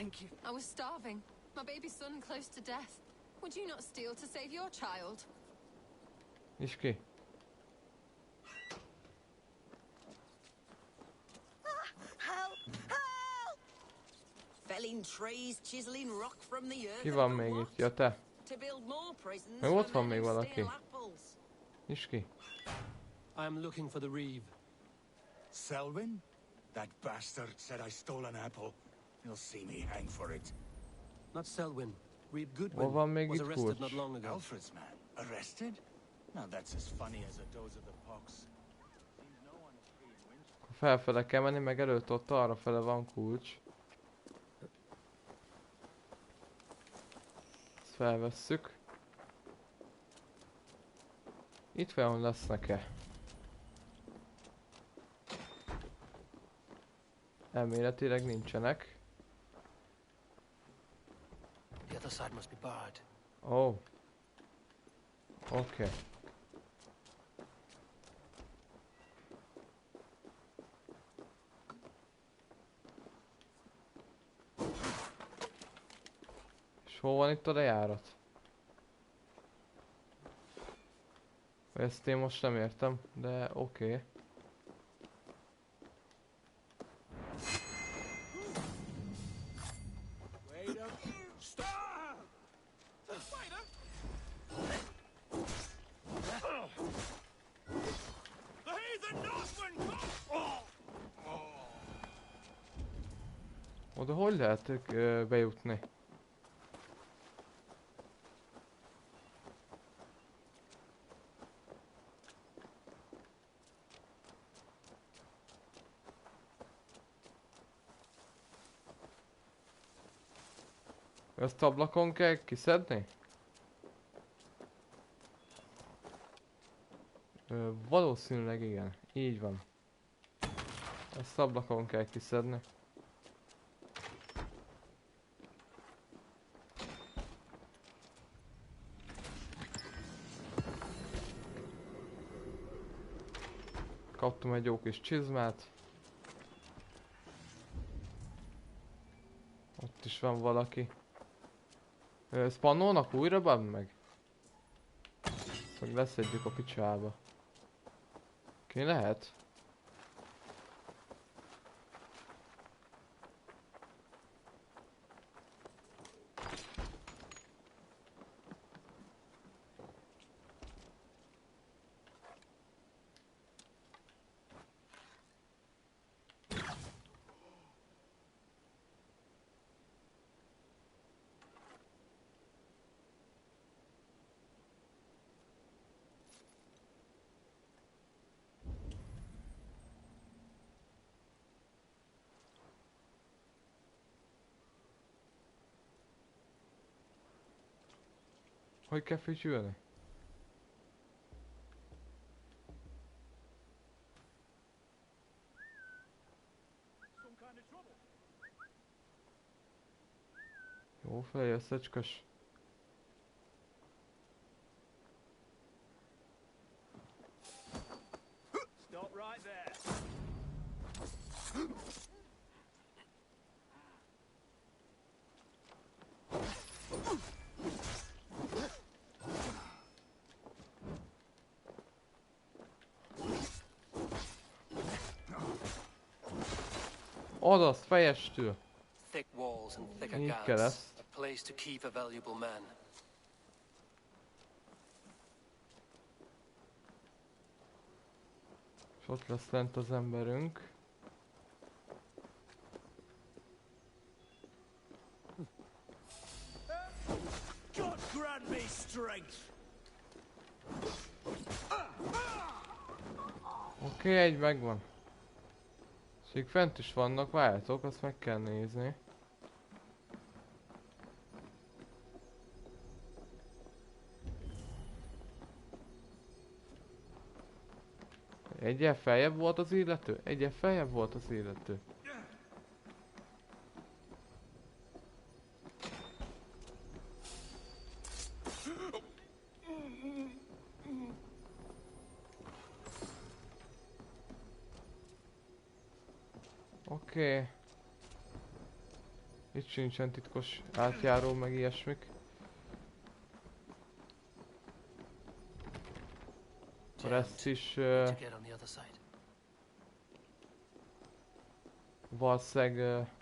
Thank you. I was starving. My baby son close to death. Would you not steal to save your child? És ki? Help! Help! Felling trees, chiseling rock from the earth. Ki van még itt? Ja, te. To build more prisons. Meg ott van még valaki. És ki? I am looking for the Reeve. Selwyn? That bastard said I stole an apple. You'll see me hang for it. Not Selwyn. Reeve Hol Goodwin van még was itt arrested not kulcs? long ago. Alfred's man? Arrested? Now that's as funny as a dose of the pox. Seems no one is free in Wincestre. Felfele kell menni, meg előtt ott arra fele van kulcs. Ezt felvesszük. Itt vajon lesznek-e? Elméletileg nincsenek. The other side must be barred. Oh. Oké. És hol van itt a lejárat? Ezt én most nem értem, de oké. Oda hogy lehet bejutni? Ezt ablakon kell kiszedni? Valószínűleg igen, így van. Ezt ablakon kell kiszedni. Kaptam egy jó kis csizmát. Ott is van valaki. Spannolnak újra, band meg? Meg leszedjük a picsába. Ki lehet? Hogy kell fütyülni? Jó fej, összecskös. Stop right there. Odasz, fejestől! Thick walls and thicker Így kell guards. ezt. A place to keep a valuable man. És ott lesz lent az emberünk. God grant me strength. Oké, egy megvan. És még fent is vannak, várjátok, azt meg kell nézni. Egyel feljebb volt az illető? Egyel feljebb volt az illető. Oké. Itt sincsen titkos átjáró, meg ilyesmik. Akkor ezt is valószínűleg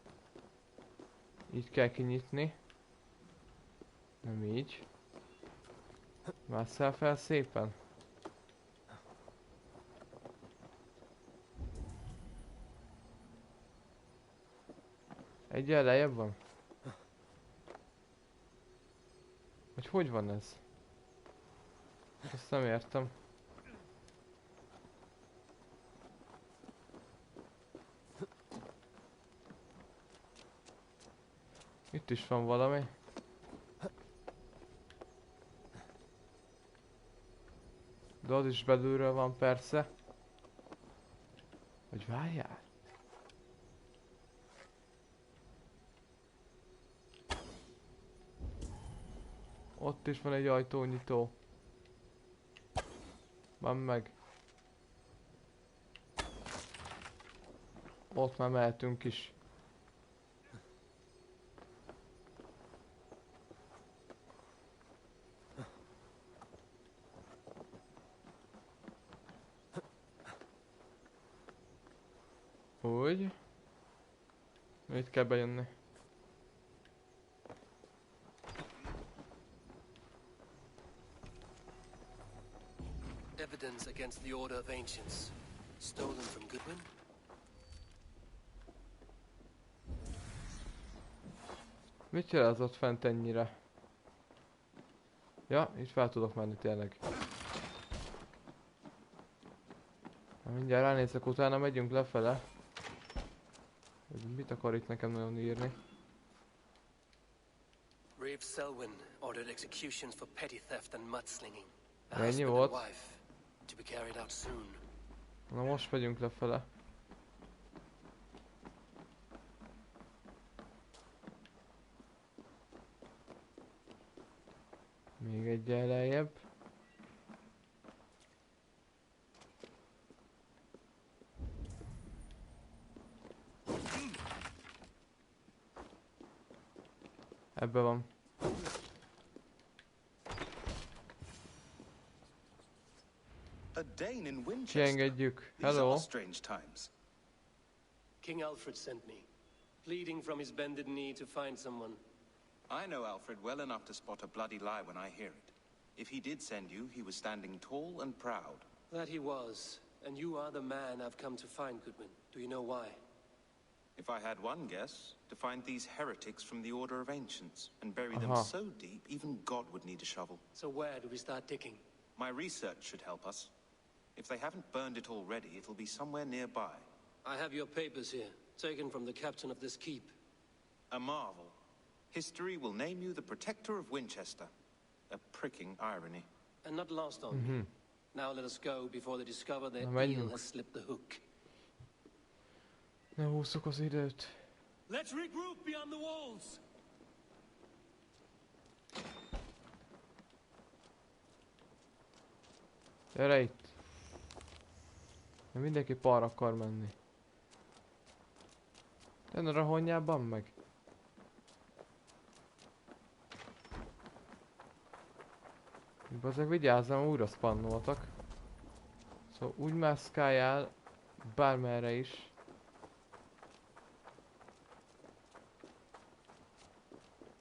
így kell kinyitni. Nem így. Másszál fel szépen. Egyel lejjebb van? Hogy van ez? Ezt nem értem. Itt is van valami. De az is belülről van persze. Hogy várjál? Ott is van egy ajtónyitó. Van meg. Ott már mehetünk is. Úgy. Itt kell bejönni. Evidence against the Order of Ancients. Stolen from Goodwin? Mit jelezott fent ennyire? Ja, itt fel tudok menni tényleg. Na, mindjárt ránézek, utána megyünk lefele. Mit akar itt nekem nagyon írni? Reeve Selwyn ordered executions for petty theft and mudslinging. Ennyi volt? To be carried out soon. Na most megyünk lefele. Még egy lejjebb. Ebbe van. Kiengedjük. Hello. King Alfred sent me, pleading from his bended knee to find someone. I know Alfred well enough to spot a bloody lie when I hear it. If he did send you, he was standing tall and proud. That he was, and you are the man I've come to find, Goodwin. Do you know why? If I had one guess, to find these heretics from the Order of Ancients and bury them so deep, even God would need a shovel. So where do we start digging? My research should help us. If they haven't burned it already, it'll be somewhere nearby. I have your papers here, taken from the captain of this keep. A marvel. History will name you the protector of Wincestre. A pricking irony. And not lost on me. Now let us go before they discover that eel has slipped the hook. Ne húzzuk az időt. Let's regroup beyond the walls. Gyere itt. Mindenki parra akar menni. Te rahonjában meg. Bazeg vigyázzam, újra spannoltak. Szóval úgy mászkáljál bármerre is.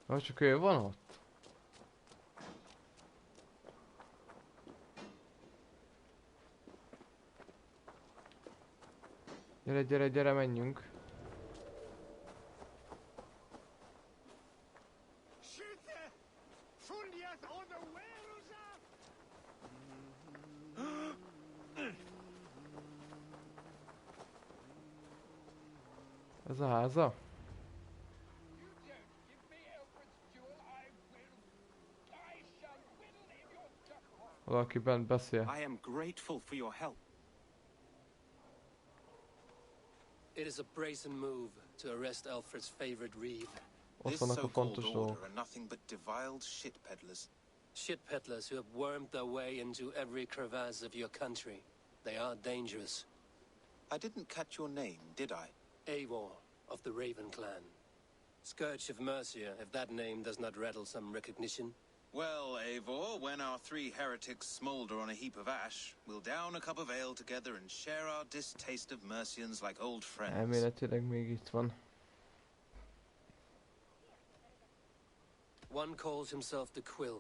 Vagy csak ő van ott? Gyere, gyere, gyere, menjünk. Ez a háza? Valaki bent beszél. I am grateful for your help. It is a brazen move to arrest Alfred's favorite Reeve. This so-called order are nothing but deviled shit peddlers. Shit peddlers who have wormed their way into every crevasse of your country. They are dangerous. I didn't catch your name, did I? Eivor of the Raven clan. Scourge of Mercia, if that name does not rattle some recognition. Well, Eivor, when our 3 heretics smolder on a heap of ash, we'll down a cup of ale together and share our distaste of Mercians like old friends. Elméletileg még itt van. One calls himself the Quill.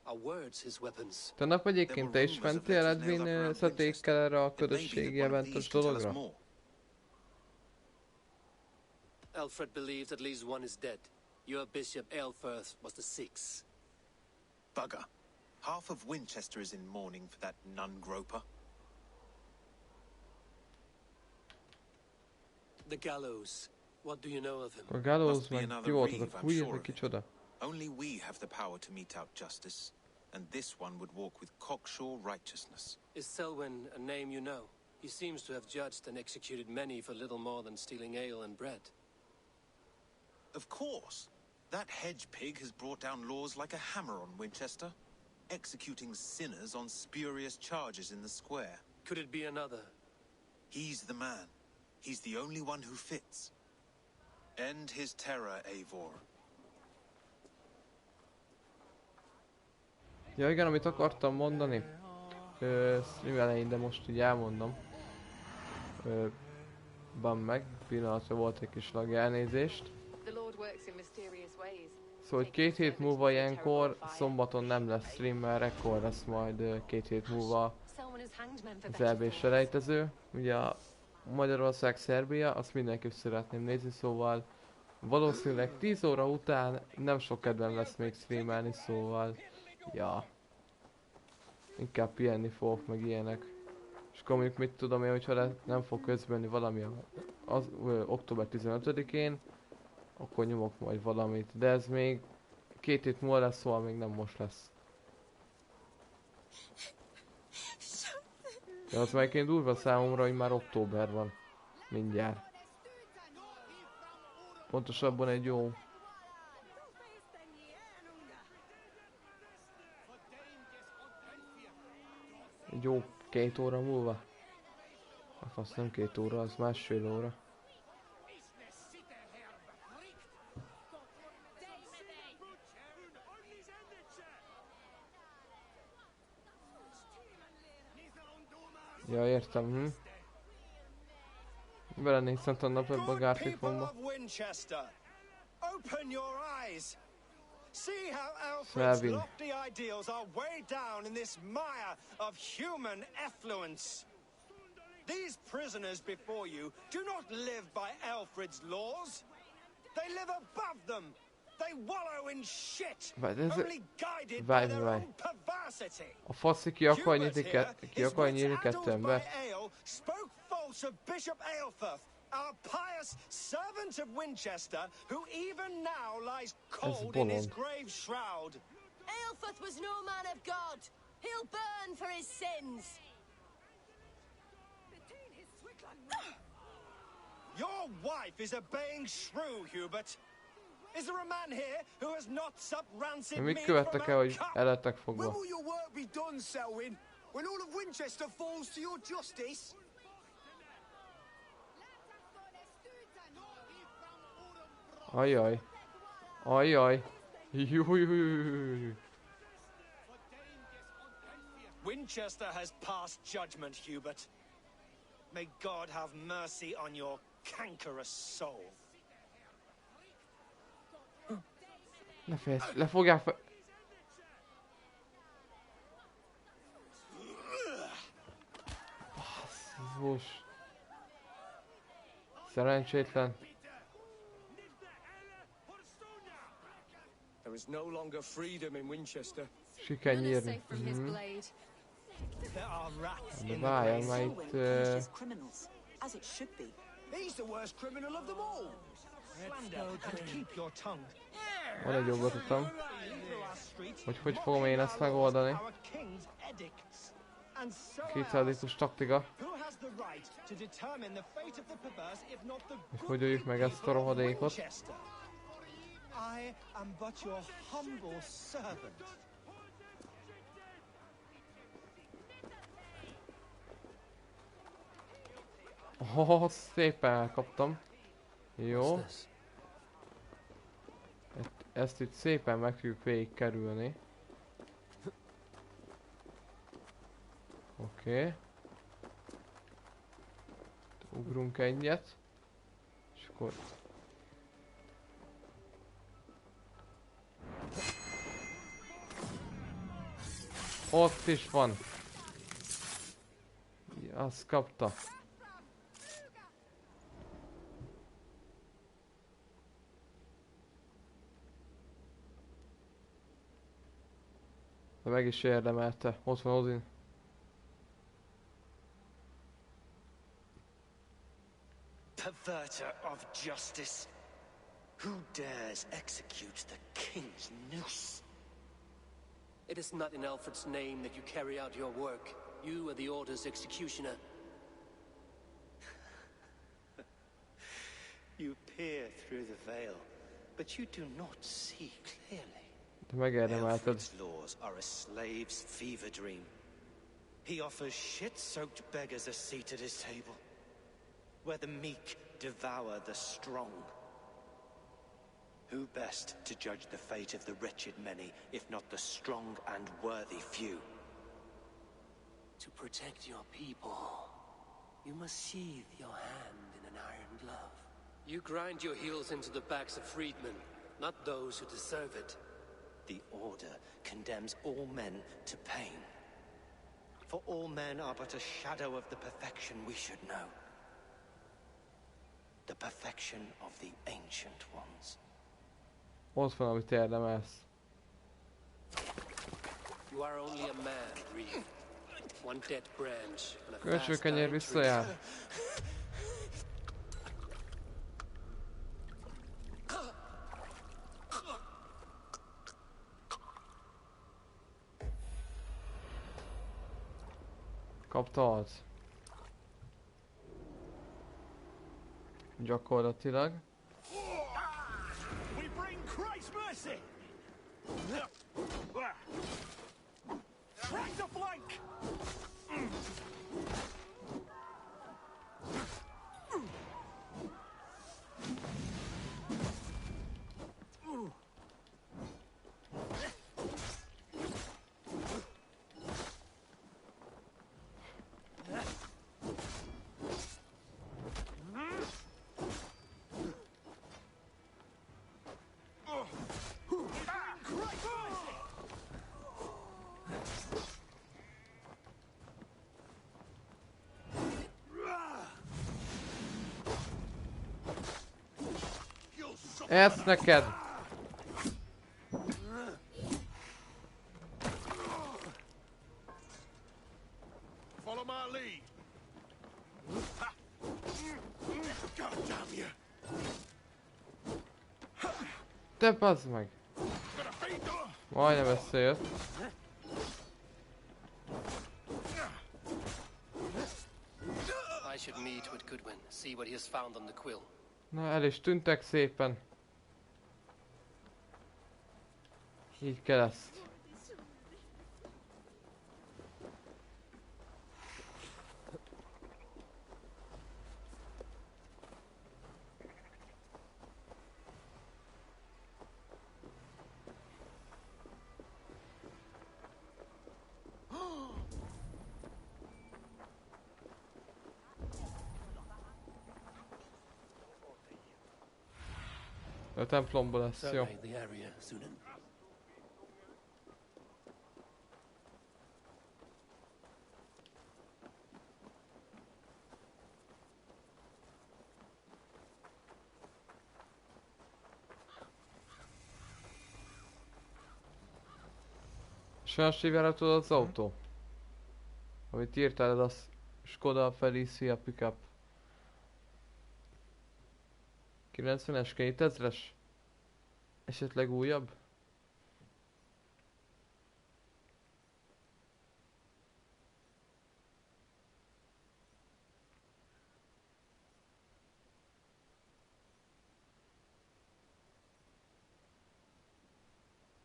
Are words his weapons? Tegnap egyébként te is mentél Edwin szetékkel erre a közösségi eventos dologra? Alfred believed at least one is dead. Your bishop Aelfirth was the 6th. Bugger. Half of Wincestre is in mourning for that nun groper. The gallows. What do you know of him? A gallows meg ki volt az a queen, vagy kicsoda? Only we have the power to mete out justice, and this one would walk with cocksure righteousness. Is Selwyn a name you know? He seems to have judged and executed many for little more than stealing ale and bread. Of course. That hedge pig has brought down laws like a hammer on Winchester, executing sinners on spurious charges in the square. Could it be another? He's the man. He's the only one who fits. End his terror, Eivor. Ja igen, amit akartam mondani. Stream elején, de most így elmondom. Ban meg, pillanatra volt egy kis lag, elnézést. Szóval, hogy 2 hét múlva ilyenkor, szombaton nem lesz stream, mert ekkor lesz majd 2 hét múlva az EB-s selejtező. Ugye a Magyarország-Szerbia, azt mindenképp szeretném nézni, szóval valószínűleg 10 óra után nem sok kedvem lesz még streamelni, szóval ja. Inkább pihenni fogok, meg ilyenek. És akkor mondjuk mit tudom én, hogyha nem fog közbenni valami az október 15-én, akkor nyomok majd valamit, de ez még 2 hét múlva lesz, szóval még nem most lesz. De az melyiként durva számomra, hogy már október van. Mindjárt. Pontosabban egy jó... Egy jó 2 óra múlva. Az nem 2 óra, az másfél óra. Ja, értem, Belenéztem tegnap ebbe a gárfikomba. See how Alfred's Selvin. lofty ideals are way down in this mire of human effluence. These prisoners before you do not live by Alfred's laws. They live above them. They wallow in shit, only guided by their own perversity. A faszi ki akar nyírni kettőmbe. Spoke false of Bishop Aelfirth, our pious servant of Winchester, who even now lies cold in his grave shroud. Aelfirth was no man of God. He'll burn for his sins. Your wife is a baying shrew, Hubert. Is there a man here who has not supped rancid meat from our cup? When will your work be done, Selwyn? When all of Winchester falls to your justice? Ajaj. Ajaj. Jújújújújújúj. Winchester has passed judgment, Hubert. May God have mercy on your cankerous soul. Le fogják fel... Basszus. Szerencsétlen. There is no longer freedom in Winchester. Si kell nyírni. De várjál, már itt... He's the worst criminal of them all. Van egy jogotatom, hogy fogom én ezt megoldani. 200-os taktika. És hogy öljük meg ezt a rohadékot. Oh, szépen elkaptam. Jó. Ezt itt szépen meg tudjuk végig kerülni. Oké. Ugrunk egyet. És akkor... Ott is van. Ja, azt kapta. De meg is érdemelte. Ott van Odin. Perverter of justice. Who dares execute the king's noose? It is not in Alfred's name that you carry out your work. You are the Order's executioner. You peer through the veil, but you do not see clearly. De megérdemelted. Alfred's laws are a slave's fever dream. He offers shit-soaked beggars a seat at his table, where the meek devour the strong. Who best to judge the fate of the wretched many, if not the strong and worthy few? To protect your people, you must sheathe your hand in an iron glove. You grind your heels into the backs of freedmen, not those who deserve it. The Order condemns all men to pain. For all men are but a shadow of the perfection we should know. The perfection of the ancient ones. Ott van, amit érdemelsz. You are only a man, Reeve. One dead branch and a Kölcsőkenyér visszajár. Kapta az. Gyakorlatilag. We bring Christ's mercy. Track the flank. Ezt neked! Follow my lead. God damn you. Te bazd meg! Majdnem összejött. I should meet with Goodwin, see what he has found on the quill. Na, el is tűntek szépen. Így kell ezt. A templomba lesz, jó. Sajnos hívjáratod az autó? Amit írtál, az Skoda Felicia pickup. 90-es, 2000-es? Esetleg újabb?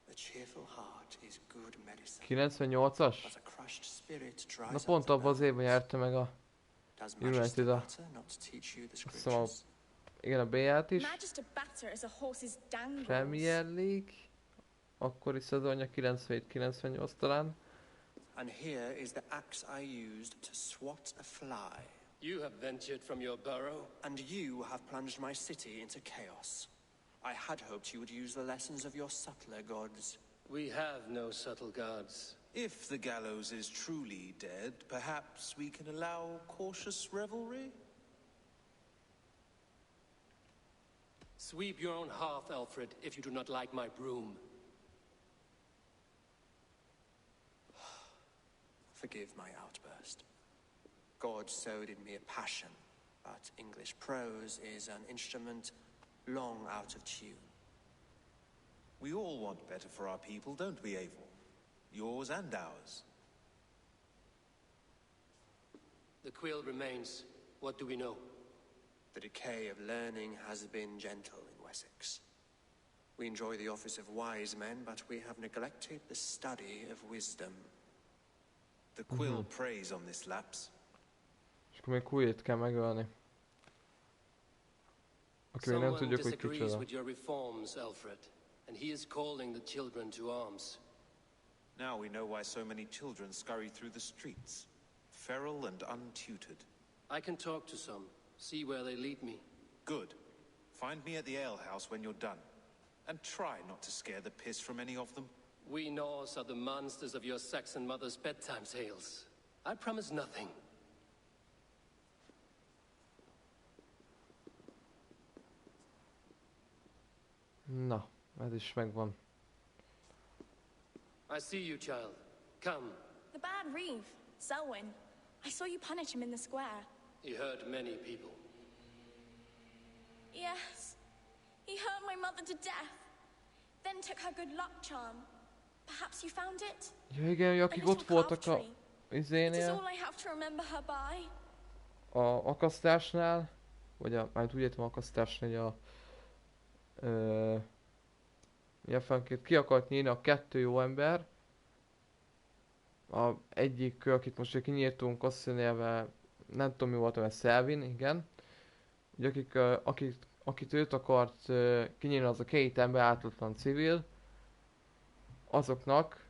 A cheerful heart is good medicine. 98-as? Na pont abban az évben nyerte meg a Jelentés a... Azt hiszem a igen, a B-ját is. Magister batter is a horse's dangles. Premier League. Akkori szezonja 97-98 talán. And here is the axe I used to swat a fly. You have ventured from your burrow. And you have plunged my city into chaos. I had hoped you would use the lessons of your subtler gods. We have no subtle gods. If the gallows is truly dead, perhaps we can allow cautious revelry? Sweep your own hearth, Alfred, if you do not like my broom. Forgive my outburst. God sowed in me a passion, but English prose is an instrument long out of tune. We all want better for our people, don't we, Eivor? Yours and ours. The quill remains. What do we know? The decay of learning has been gentle in Wessex. We enjoy the office of wise men, but we have neglected the study of wisdom. The quill preys on this lapse. És akkor még Quill-t kell megölni. Aki még nem tudjuk, hogy kicsoda. With your reforms, Alfred, and he is calling the children to arms. Now we know why so many children scurry through the streets, feral and untutored. I can talk to some, see where they lead me. Good. Find me at the alehouse when you're done. And try not to scare the piss from any of them. We Norse are the monsters of your Saxon mother's bedtime tales. I promise nothing. Na, ez is megvan. I see you, child. Come. The bad reeve, Selwyn. I saw you punish him in the square. He hurt many people. Yes. He hurt my mother to death. Then took her good luck charm. Perhaps you found it? Ja igen, akik ott voltak a izénél. All I have to remember her by. A akasztásnál. Vagy a, már úgy értem akasztásnál, hogy milyen fenként ki akart nyílni a kettő jó ember. A egyik, akit most kinyírtunk, azt nyelve, nem tudom mi volt, mert Selvin, igen. Ugye akit őt akart kinyírni, az a két ember, átlatlan civil. Azoknak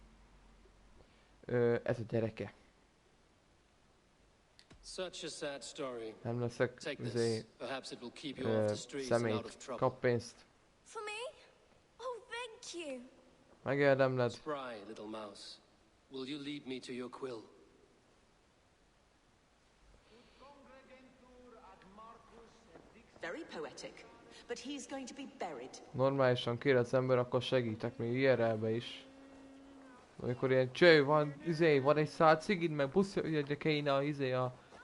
ez a gyereke. Such a sad story. Nem leszek szemét, kap pénzt. For me? Oh, thank you. Megérdemled. Spry, little mouse. Will you lead me to your quill? Very poetic, but he's going to be buried. Normálisan kér az ember, akkor segítek még IRL-be is. Amikor ilyen cső van, van egy szál cigid, meg buszja, kéne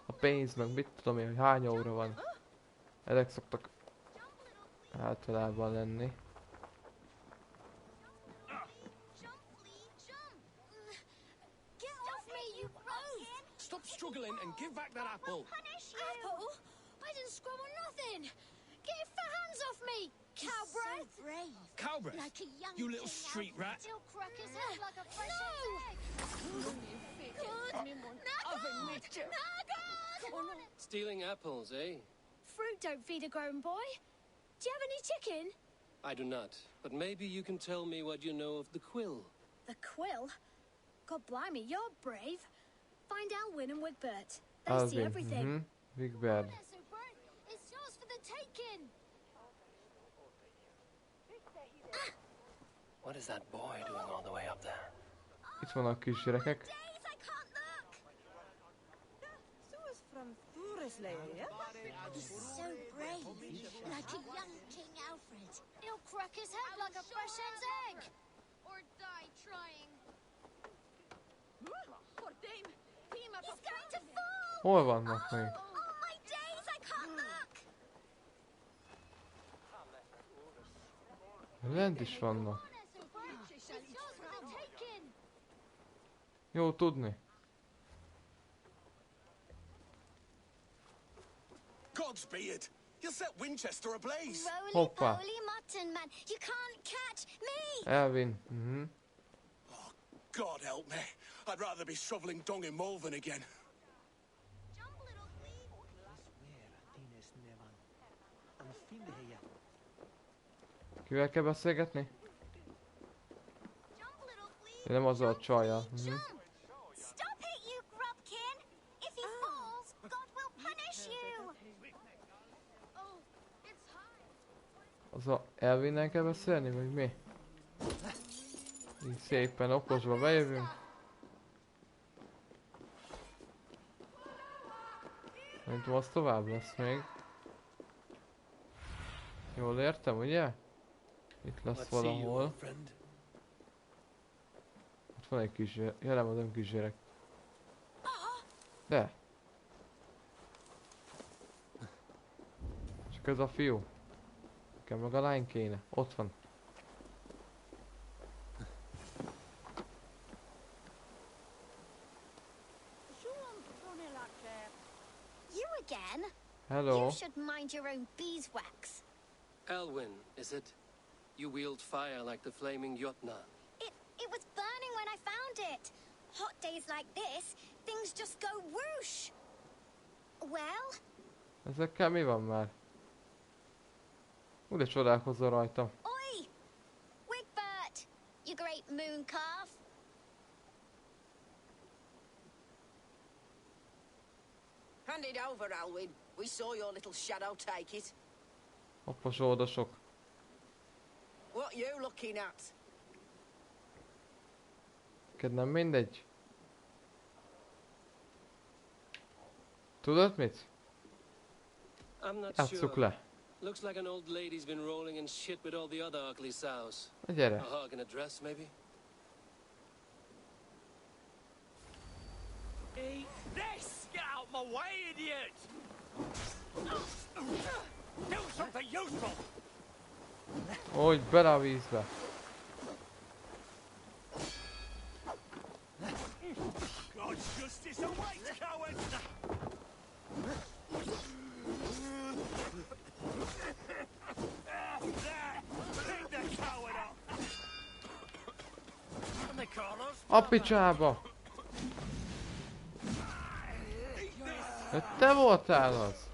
a pénz, meg mit tudom én, hogy hány óra van. Ezek szoktak általában lenni. Stop struggling and give back that apple. Apple? I didn't scrum on nothing. Get your fat hands off me, cow breath. So brave. Cow breath? Like a young you little street rat. Still crack his head like a fresh egg. Stealing apples, eh? Fruit don't feed a grown boy. Do you have any chicken? I do not, but maybe you can tell me what you know of the quill. The quill? God blimey, you're brave. Find Alwyn and Wigbert. They see everything. Wigbert. It's yours for the taking. What is that boy doing all the way up there? Itt vannak kisgyerekek. He's so brave, like a young King Alfred. He'll crack his head like a fresh hen's egg. Or die trying. He's going to fall! Hol vannak még? Oh my days, I can't look! Lent is vannak. Jó tudni. Godspeed! You'll set Wincestre ablaze! Roly-poly mutton man, you can't catch me! Elvin, Oh, God help me. I'd rather be shoveling dung in Malvern again. Kivel kell beszélgetni? Én nem azzal a csajjal. Stop it, you grubkin! If he falls, God will punish you! Az a Elvinnel kell beszélni, vagy mi? Így szépen okosba bejövünk. Szerintem az tovább lesz még. Jól értem, ugye? Itt lesz valahol. Ott van egy kis jelen, az nem kisgyerek. De! Csak ez a fiú. Nekem meg a lány kéne. Ott van. You again? Hello. You should mind your own beeswax. Elwyn, is it? You wield fire like the flaming Jotna. It was burning when I found it. Hot days like this, things just go whoosh. Well? Ezekkel mi van már? De csodálkozol rajtam. Oi! Wigbert! You great moon calf! Hand it over, Alwyn. We saw your little shadow take it. Hoppos oldosok. What you looking at? Neked nem mindegy. Tudod mit? I'm not Játsszuk sure. le. Looks like an old lady's been rolling in shit with all the other ugly sows. Na gyere. A hug and a dress, maybe? Eat this! Get out my way, idiot! Do something useful! Hogy bele a vízbe. God's justice awaits, cowards! There! Pick the coward up! And the corners! A picsába! Te voltál az?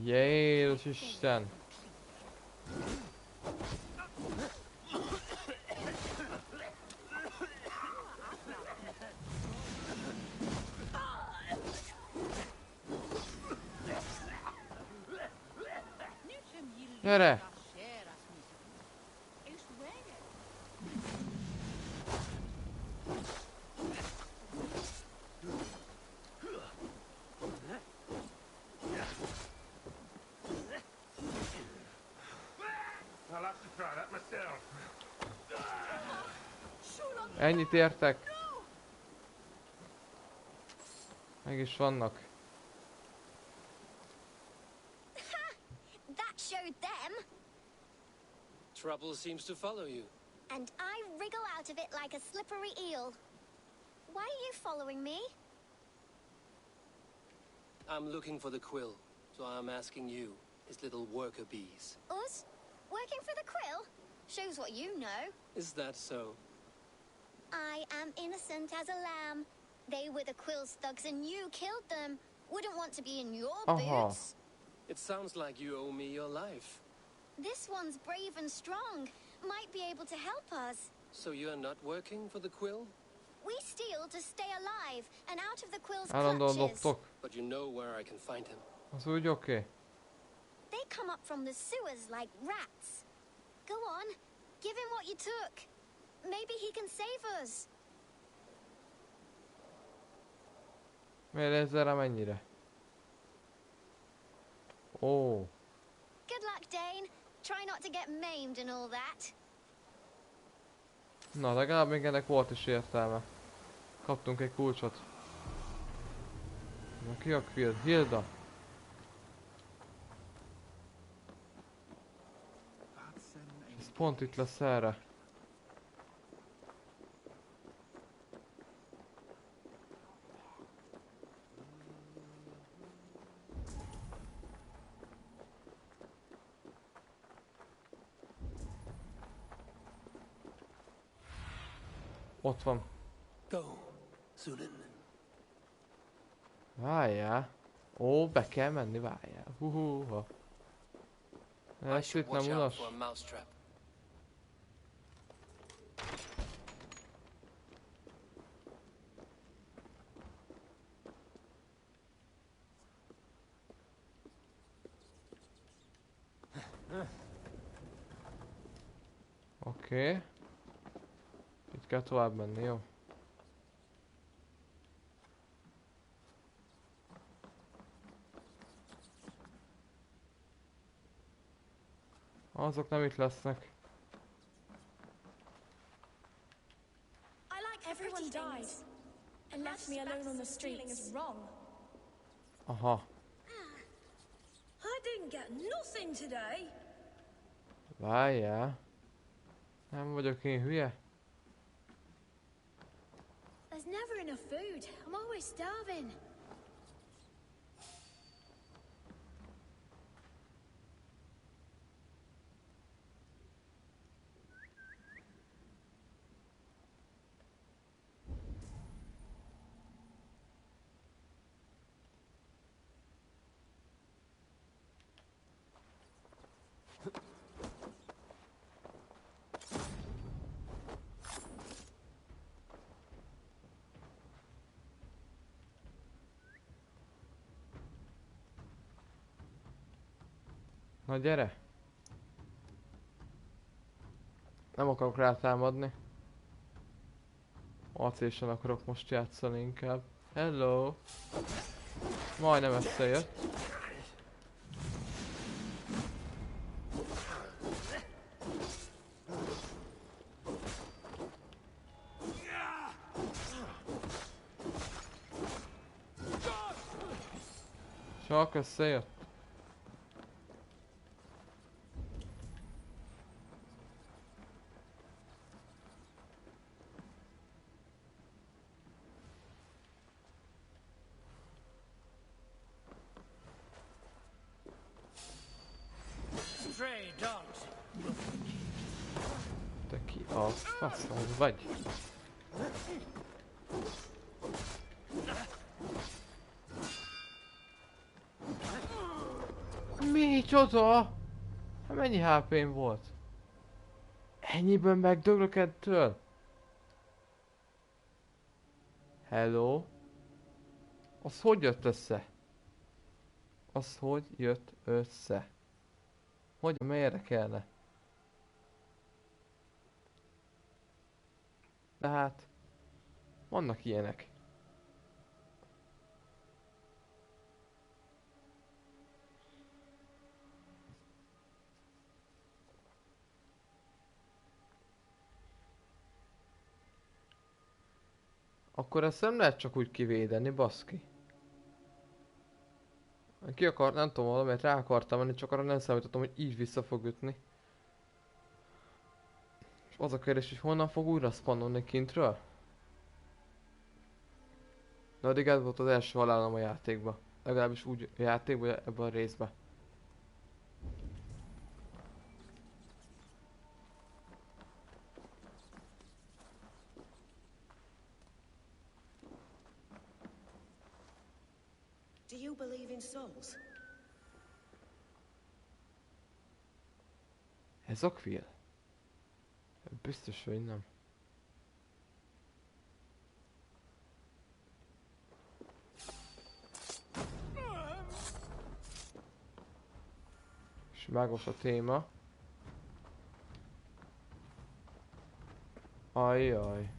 Jézus Isten! Gyere! Ennyit értek. Meg is vannak. That showed them. Trouble seems to follow you. And I wriggle out of it like a slippery eel. Why are you following me? I'm looking for the quill, so I'm asking you, his little worker bees. Us? Working for the quill? Shows what you know. Is that so? I am innocent as a lamb. They were the quill's thugs and you killed them. Wouldn't want to be in your boots. It sounds like you owe me your life. This one's brave and strong. Might be able to help us. So you're not working for the quill? We steal to stay alive and out of the quill's Állandóan clutches. loptok. But you know where I can find him. Az úgy oké. They come up from the sewers like rats. Go on, give him what you took. Maybe he can save us. Miért ezzel rá mennyire? Ó. Good luck, Dane. Try not to get maimed and all that. Na, legalább még ennek volt is értelme. Kaptunk egy kulcsot. Na, ki a Quill? Hilda. Ez pont itt lesz erre. Ott van. Go, Sunan. Várjál. Ó, be kell menni, várjál. Húhúha. Ez itt nem unas. Oké. Itt kell tovább menni, jó? Azok nem itt lesznek. Everyone died and left me alone on the streets. Is wrong. Aha. I didn't get nothing today. Várjál. Nem vagyok én hülye. There's never enough food. I'm always starving. Na gyere! Nem akarok rátámadni. Acésen akarok most játszani inkább. Hello! Majdnem összejött. Csak összejött. Te ki a faszom vagy? Micsoda? Mennyi HP-m volt? Ennyiben megdöglök ettől? Hello? Az hogy jött össze? Az hogy jött össze? Hogy merre kellene? De hát... vannak ilyenek. Akkor ezt nem lehet csak úgy kivédeni, baszki. Ki akar, nem tudom, valamit rá akartam menni, csak arra nem számítottam, hogy így vissza fog ütni. És az a kérdés, hogy honnan fog újra spannolni kintről? De addig ez volt az első halálom a játékban. Legalábbis úgy a játékban, ebben a részben. Do you believe in souls? Ez a quill? Biztos, hogy nem. És mágos a téma. Ajjaj.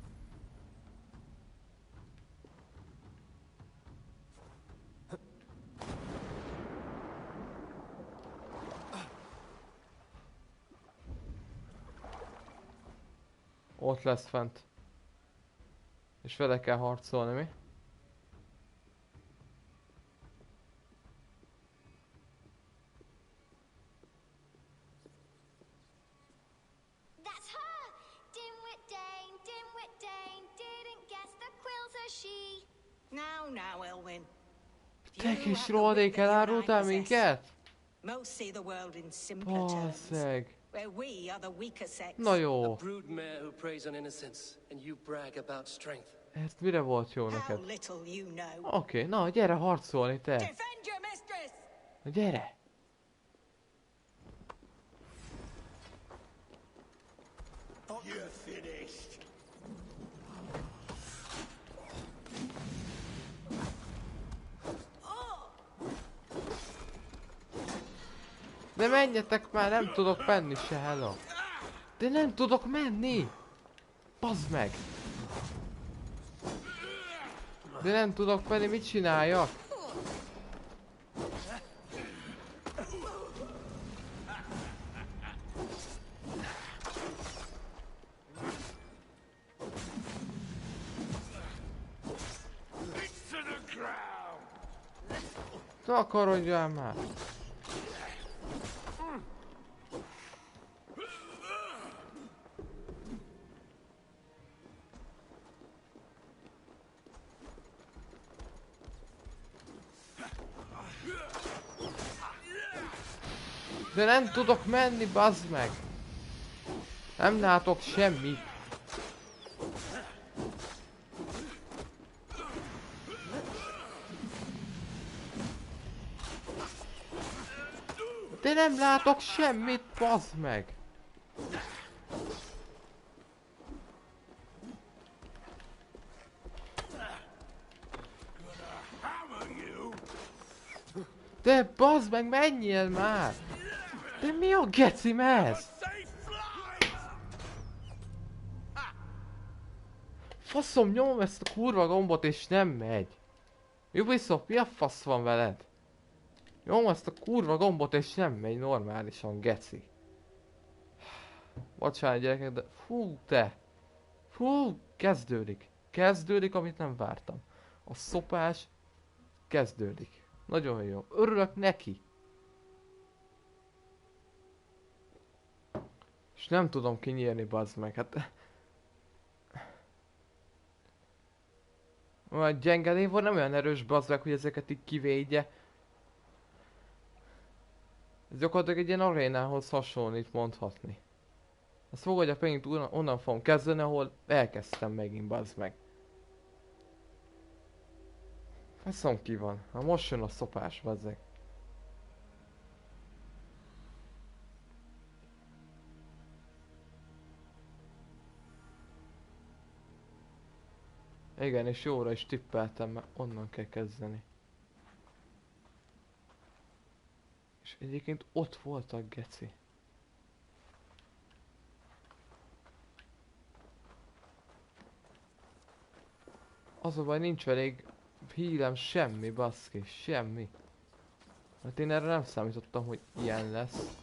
Ott lesz fent. És vele kell harcolni, mi? That's her! Dimwit Dane didn't guess the quill's a she. Now, Elwyn. Te kis rohadék, elárultál minket? Most see the world in simpler terms. Where we are the weaker sex. Na jó. A broodmare who preys on innocence, and you brag about strength. Ez mire volt jó neked? You Oké, na gyere harcolni te. Defend your mistress. Na gyere. You're finished. De menjetek már, nem tudok menni se, hello. De nem tudok menni! Bazd meg! De nem tudok menni, mit csináljak? Takarodjál már! De nem tudok menni, bazd meg! Nem látok semmit! De nem látok semmit, bazd meg! De bazd meg, menjél már! De mi a gecim ez? Faszom, nyomom ezt a kurva gombot és nem megy. Ubisoft, mi a fasz van veled? Nyomom ezt a kurva gombot és nem megy normálisan, geci. Bocsánat gyerekek, de fú te! Fú, kezdődik. Kezdődik, amit nem vártam. A szopás kezdődik. Nagyon jó. Örülök neki. És nem tudom kinyírni, bazd meg, hát... A gyenge Eivor nem olyan erős, bazd meg, hogy ezeket így kivédje. Ez gyakorlatilag egy ilyen arénához hasonlít mondhatni. Azt fogadjak megint onnan fogom kezdeni, ahol elkezdtem megint, bazd meg. Faszom ki van. Ha most jön a szopás, bazd meg. Igen, és jóra is tippeltem, mert onnan kell kezdeni. És egyébként ott voltak, geci. Az a baj, nincs elég hírem, semmi, baszki, semmi. Hát én erre nem számítottam, hogy ilyen lesz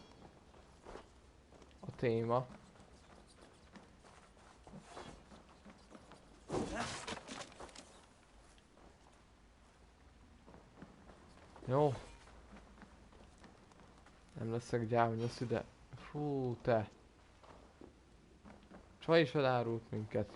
a téma. Jó. Nem leszek gyámnyosz ide. Fú, te. Csaj is elárult minket.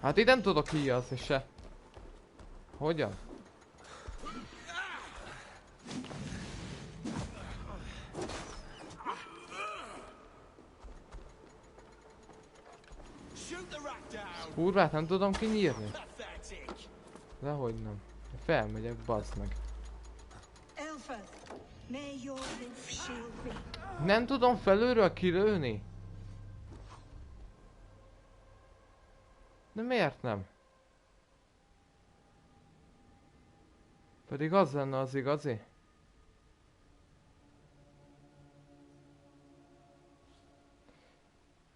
Hát így nem tudok híjazni se. Hogyan? Kurvát nem tudom kinyírni. Dehogy nem. Felmegyek, bazd meg. Nem tudom felülről kilőni. De miért nem? Pedig az lenne az igazi.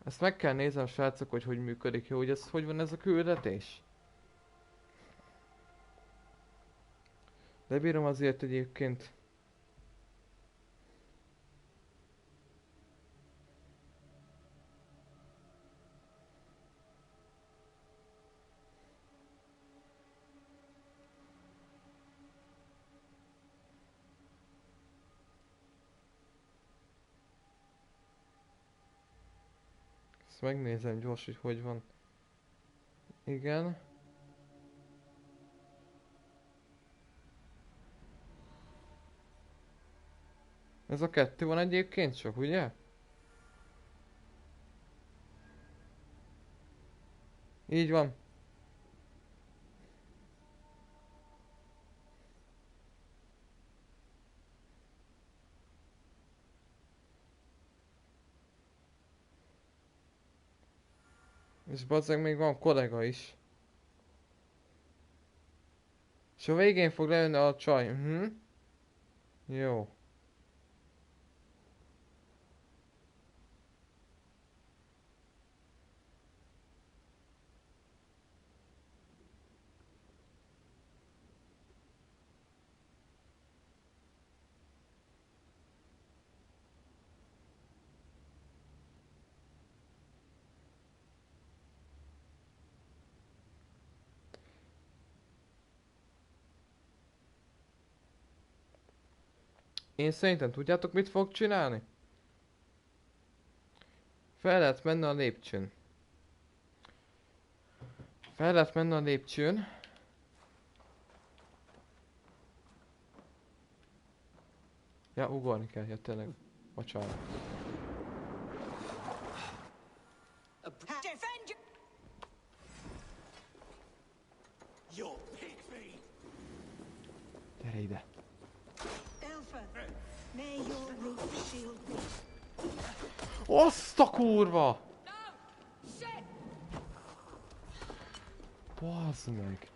Ezt meg kell néznem, srácok, hogy működik jó, hogy ez hogy van ez a küldetés. De bírom azért egyébként. Ezt megnézem gyors, hogy hogy van. Igen. Ez a kettő van egyébként csak, ugye? Így van. És bazzeg még van kollega is. És a végén fog lejönni a csaj. Jó. Én szerintem tudjátok mit fog csinálni? Fel lehet menni a lépcsőn. Fel lehet menni a lépcsőn. Ja, ugorni kell, ja tényleg. Bocsánat. Gyere ide. Azt a kurva! Bazd meg!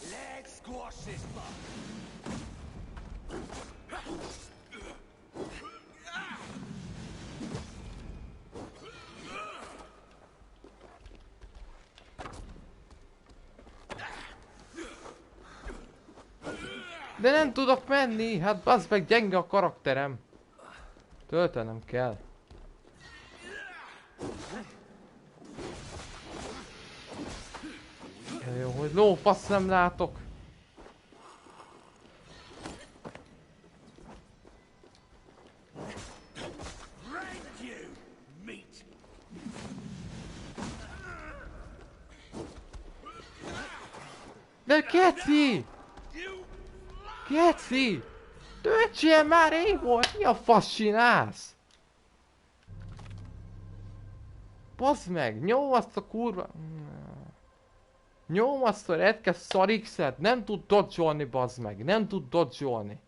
Let's squash this bug. De nem tudok menni, hát bazd meg, gyenge a karakterem. Töltenem kell. Jó, hogy lófasz nem látok. De Keci! Keci! Töltsél már, Eivor! Mi a fasz csinálsz? Bazd meg! Nyom azt a kurva... Nyom azt a redke szarixet! Nem tud dodge-olni, bazd meg! Nem tud dodge-olni!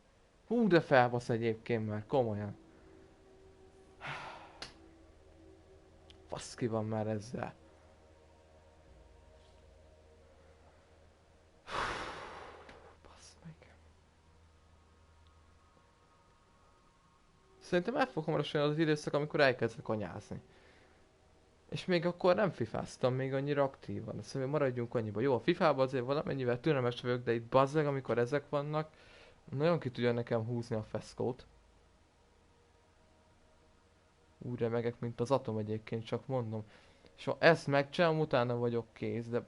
Hú, de felbasz egyébként már, komolyan. Fasz ki van már ezzel. Szerintem el fog hamarosan az időszak, amikor elkezdek anyázni. És még akkor nem fifáztam még annyira aktívan. Szóval maradjunk annyiba. Jó, a fifában azért valamennyivel türelmes vagyok, de itt bazzeg, amikor ezek vannak, nagyon ki tudja nekem húzni a feszkót. Úgy remegek, mint az atom egyébként, csak mondom. És ha ezt megcsinálom, utána vagyok kész, de...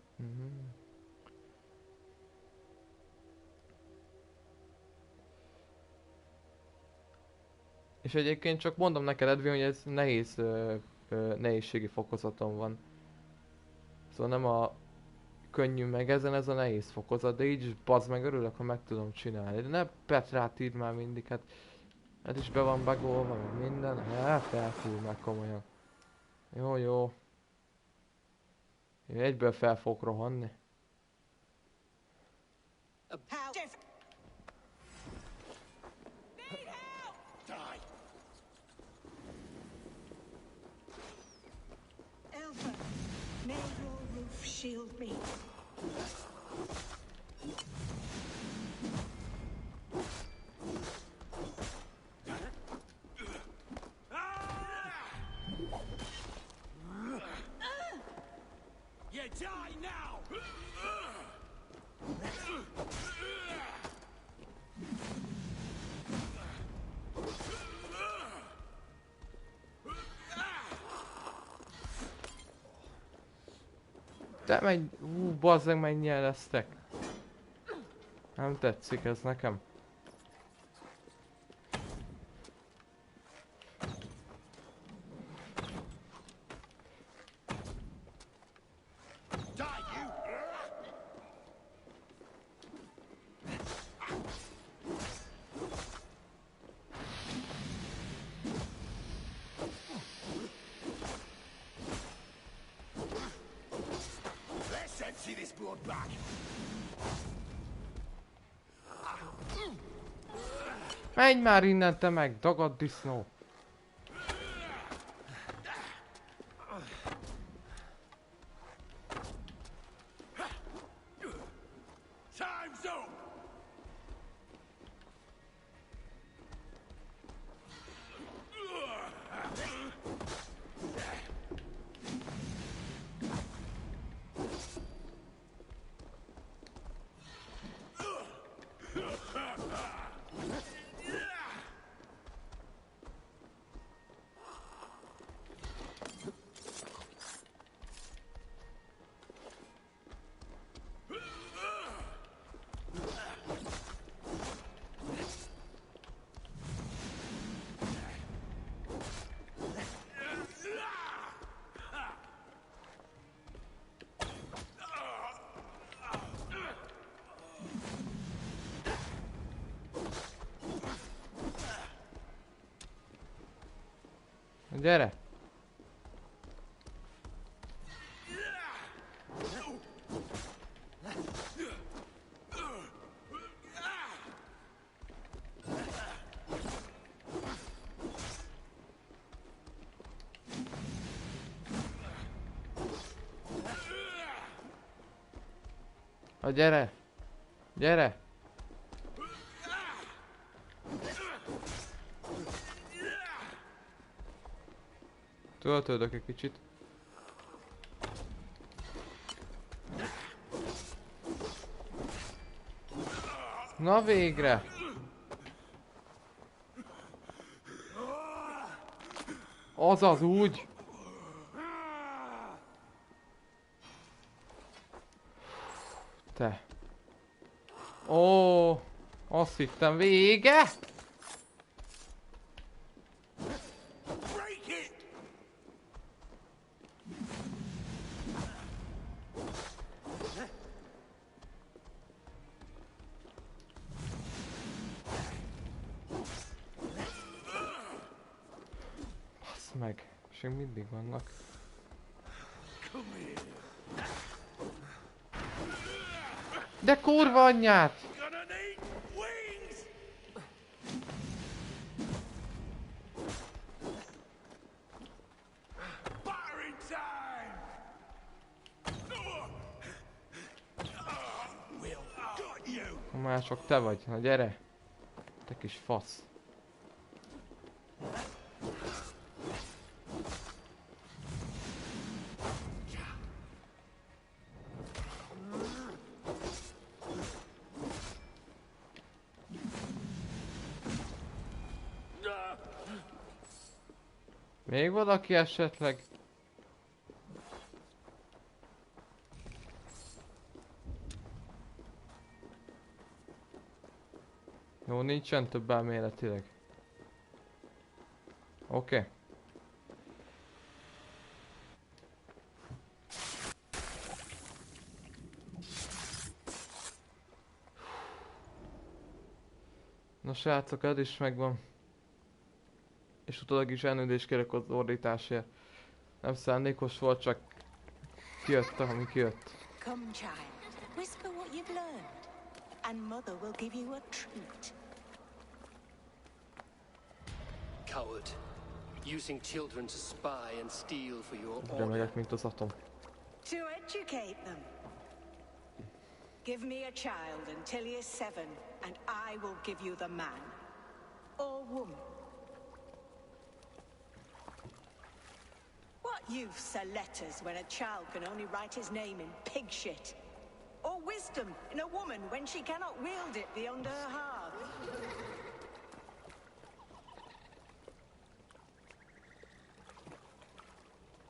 És egyébként csak mondom neked, Edwin, hogy ez nehéz nehézségi fokozaton van. Szóval nem a könnyű meg ezen, ez a nehéz fokozat, de így is bazd meg, örülök, ha meg tudom csinálni. De ne Petrát írd már mindig, hát ez is be van bagolva, meg minden, hát felfúj meg komolyan. Jó, jó. Én egyből fel fogok rohanni. Shield me. You die now. Te menj, bazzeg, mennyien lesztek. Nem tetszik ez nekem. Menj már innen, te meg, dagadt disznó! Gyere! Gyere! Gyere! Töltődök egy kicsit. Na végre! Azaz úgy! Te! Ó, azt hittem vége! Meg, és még mindig vannak. De kurva anyját! Mások te vagy, na gyere! Te kis fasz! Még valaki esetleg? Jó, nincsen több elméletileg. Oké. Na srácok, ez is megvan. És utólag is elnézést kérek az ordításért. Nem szándékos volt, csak kijött, ami kijött. Come, child. Whisper what you've learned, and mother will give you a treat. Coward, using children to spy and steal for your order. Remegek, mint az atom. To educate them. Give me a child until he is 7, and I will give you the man or woman. What use are letters when a child can only write his name in pig shit? Or wisdom in a woman when she cannot wield it beyond her heart?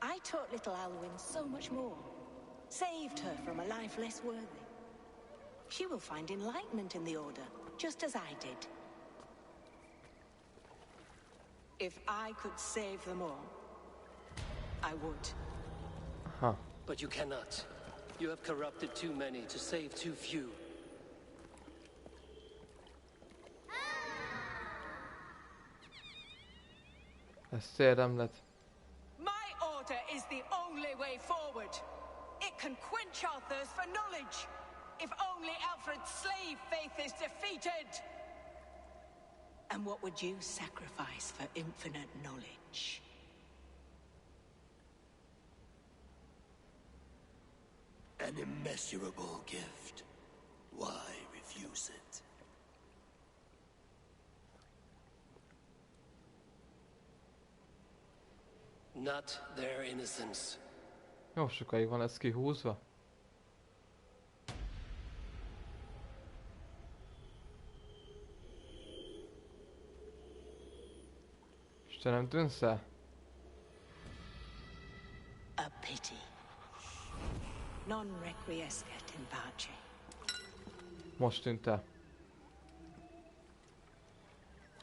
I taught little Alwyn so much more. Saved her from a life less worthy. She will find enlightenment in the Order, just as I did. If I could save them all, I would. Huh. But you cannot. You have corrupted too many to save too few. Ezt érem lett. My order is the only way forward. It can quench our thirst for knowledge. If only Alfred's slave faith is defeated. And what would you sacrifice for infinite knowledge? An immeasurable gift. Why refuse it? Not their innocence. Jó sokáig van ez kihúzva. Istenem, tűnsz el? A pity. Non requiescat in pace. Most tűnt el.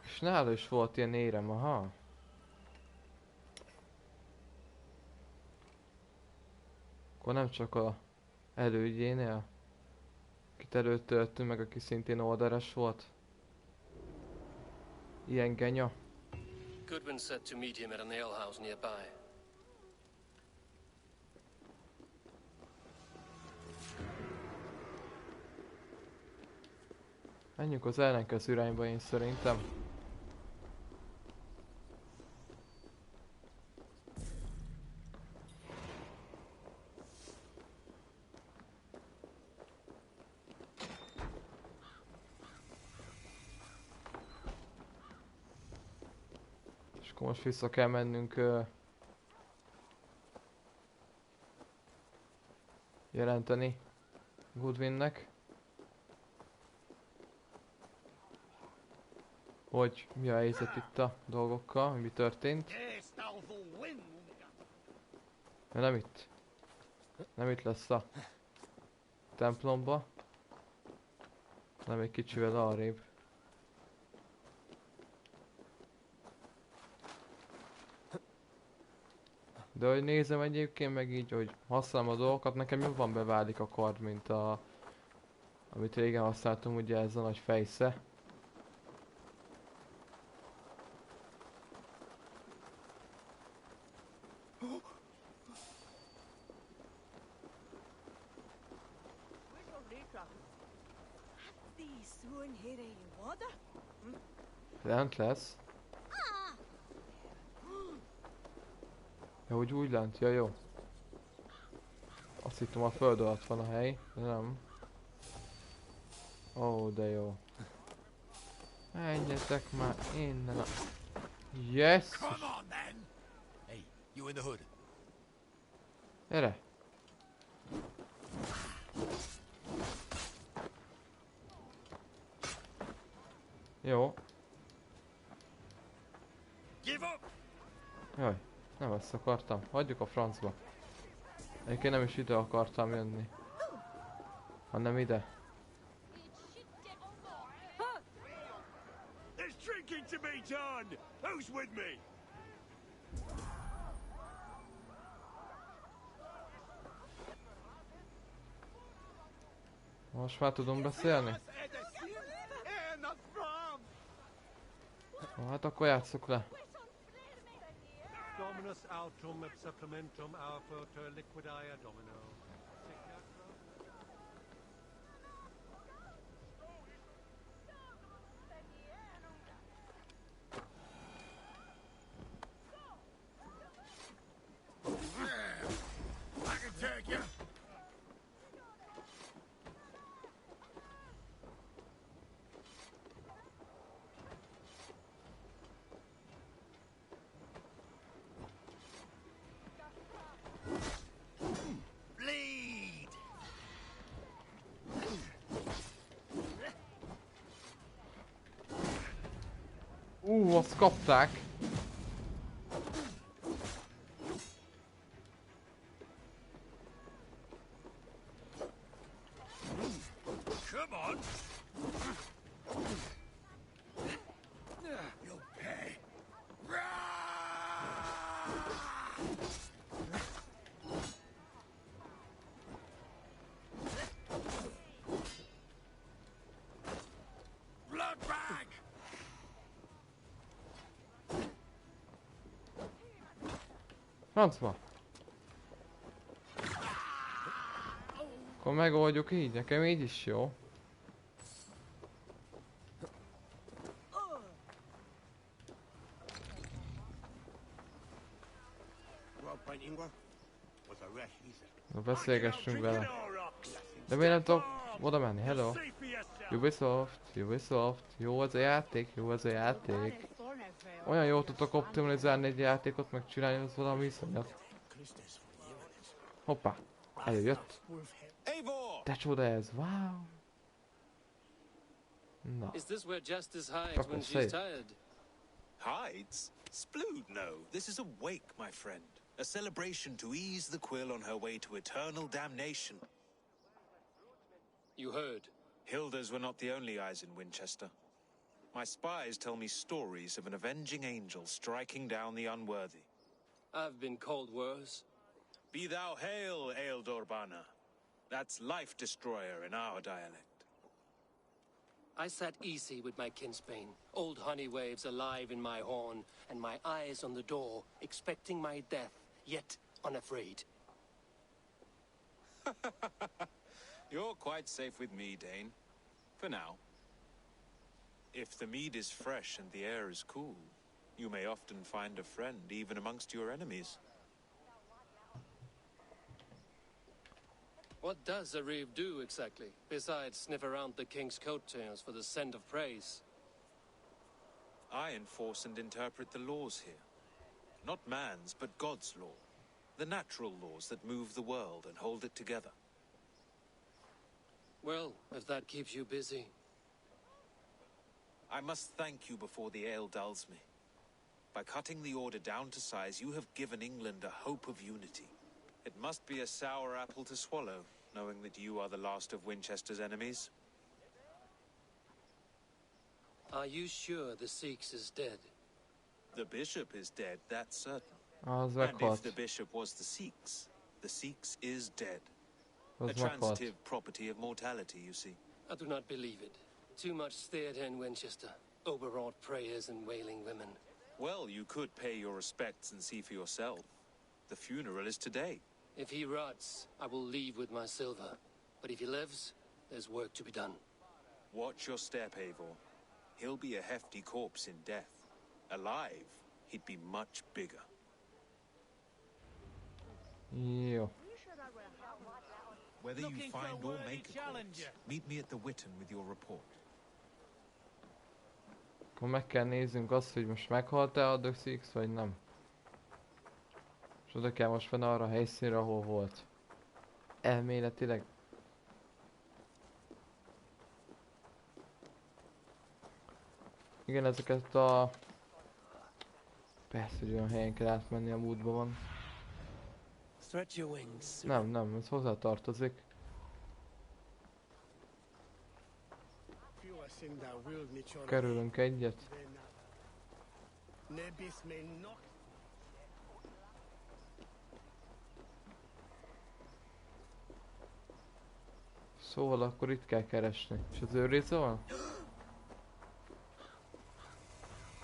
És nála is volt ilyen érem, aha. Akkor nem csak a elődjénél, akit előttöltünk meg, aki szintén oldalas volt. Ilyen genya. Goodwin said to meet him at an alehouse nearby. Menjünk az ellenkező irányba én szerintem. És akkor most vissza kell mennünk jelenteni Goodwinnek, hogy mi a helyzet itt a dolgokkal, mi történt. Ja, nem itt. Nem itt lesz a templomba, hanem egy kicsivel arrébb. De hogy nézem egyébként meg így, hogy használom a dolgokat, nekem jobban beválik a kard, mint amit régen használtam, ugye ez a nagy fejsze. Lent lesz. Ja, úgy lent, ja jó. Azt hittem a föld alatt van a hely, de nem. Ó, de jó. Menjetek már innen a... Yes! Gyere! Jó. Jaj, nem ezt akartam. Hagyjuk a francba. Egyébként nem is ide akartam jönni. Hanem ide. Most már tudom beszélni? Hát akkor játsszuk le. Dominus autum et supplementum alpha liquidae domino. I can take you. Azt kapták. Francba! Akkor megoldjuk így, nekem így is jó. Na beszélgessünk vele. De miért nem tudok oda menni? Hello! Ubisoft, Ubisoft, jó az a játék, jó az a játék. Olyan jól tudtok optimalizálni egy játékot, meg csinálni az valami iszonyat. Hoppá, előjött. De csoda ez, wow. Na. Akkor szép. Hides? Splood, no. This is a wake, my friend. A celebration to ease the quill on her way to eternal damnation. You heard. Hilda's were not the only eyes in Winchester. My spies tell me stories of an avenging angel striking down the unworthy. I've been called worse. Be thou hail, Eildorbana. That's life destroyer in our dialect. I sat easy with my kinsbane, old honey waves alive in my horn, and my eyes on the door, expecting my death, yet unafraid. You're quite safe with me, Dane. For now. If the mead is fresh and the air is cool, you may often find a friend even amongst your enemies. What does a reeve do exactly, besides sniff around the king's coattails for the scent of praise? I enforce and interpret the laws here. Not man's, but God's law. The natural laws that move the world and hold it together. Well, if that keeps you busy. I must thank you before the ale dulls me. By cutting the order down to size, you have given England a hope of unity. It must be a sour apple to swallow, knowing that you are the last of Winchester's enemies. Are you sure the Sikhs is dead? The bishop is dead, that's certain. Az and if the bishop was the Sikhs is dead. A transitive property of mortality, you see. I do not believe it. Too much theatre in Winchester. Overwrought prayers and wailing women. Well, you could pay your respects and see for yourself. The funeral is today. If he rots, I will leave with my silver. But if he lives, there's work to be done. Watch your step, Eivor. He'll be a hefty corpse in death. Alive, he'd be much bigger. Jó. Whether you find or make a corpse, meet me at the Witten with your report. Akkor meg kell néznünk azt, hogy most meghalt-e a The Six, vagy nem. És oda kell most venni arra a helyszínre, ahol volt. Elméletileg. Igen, ezeket a... Persze, hogy olyan helyen kell átmenni, a múltban van. Nem, ez hozzá tartozik. Kerülünk egyet. Szóval akkor itt kell keresni. És az őriző van?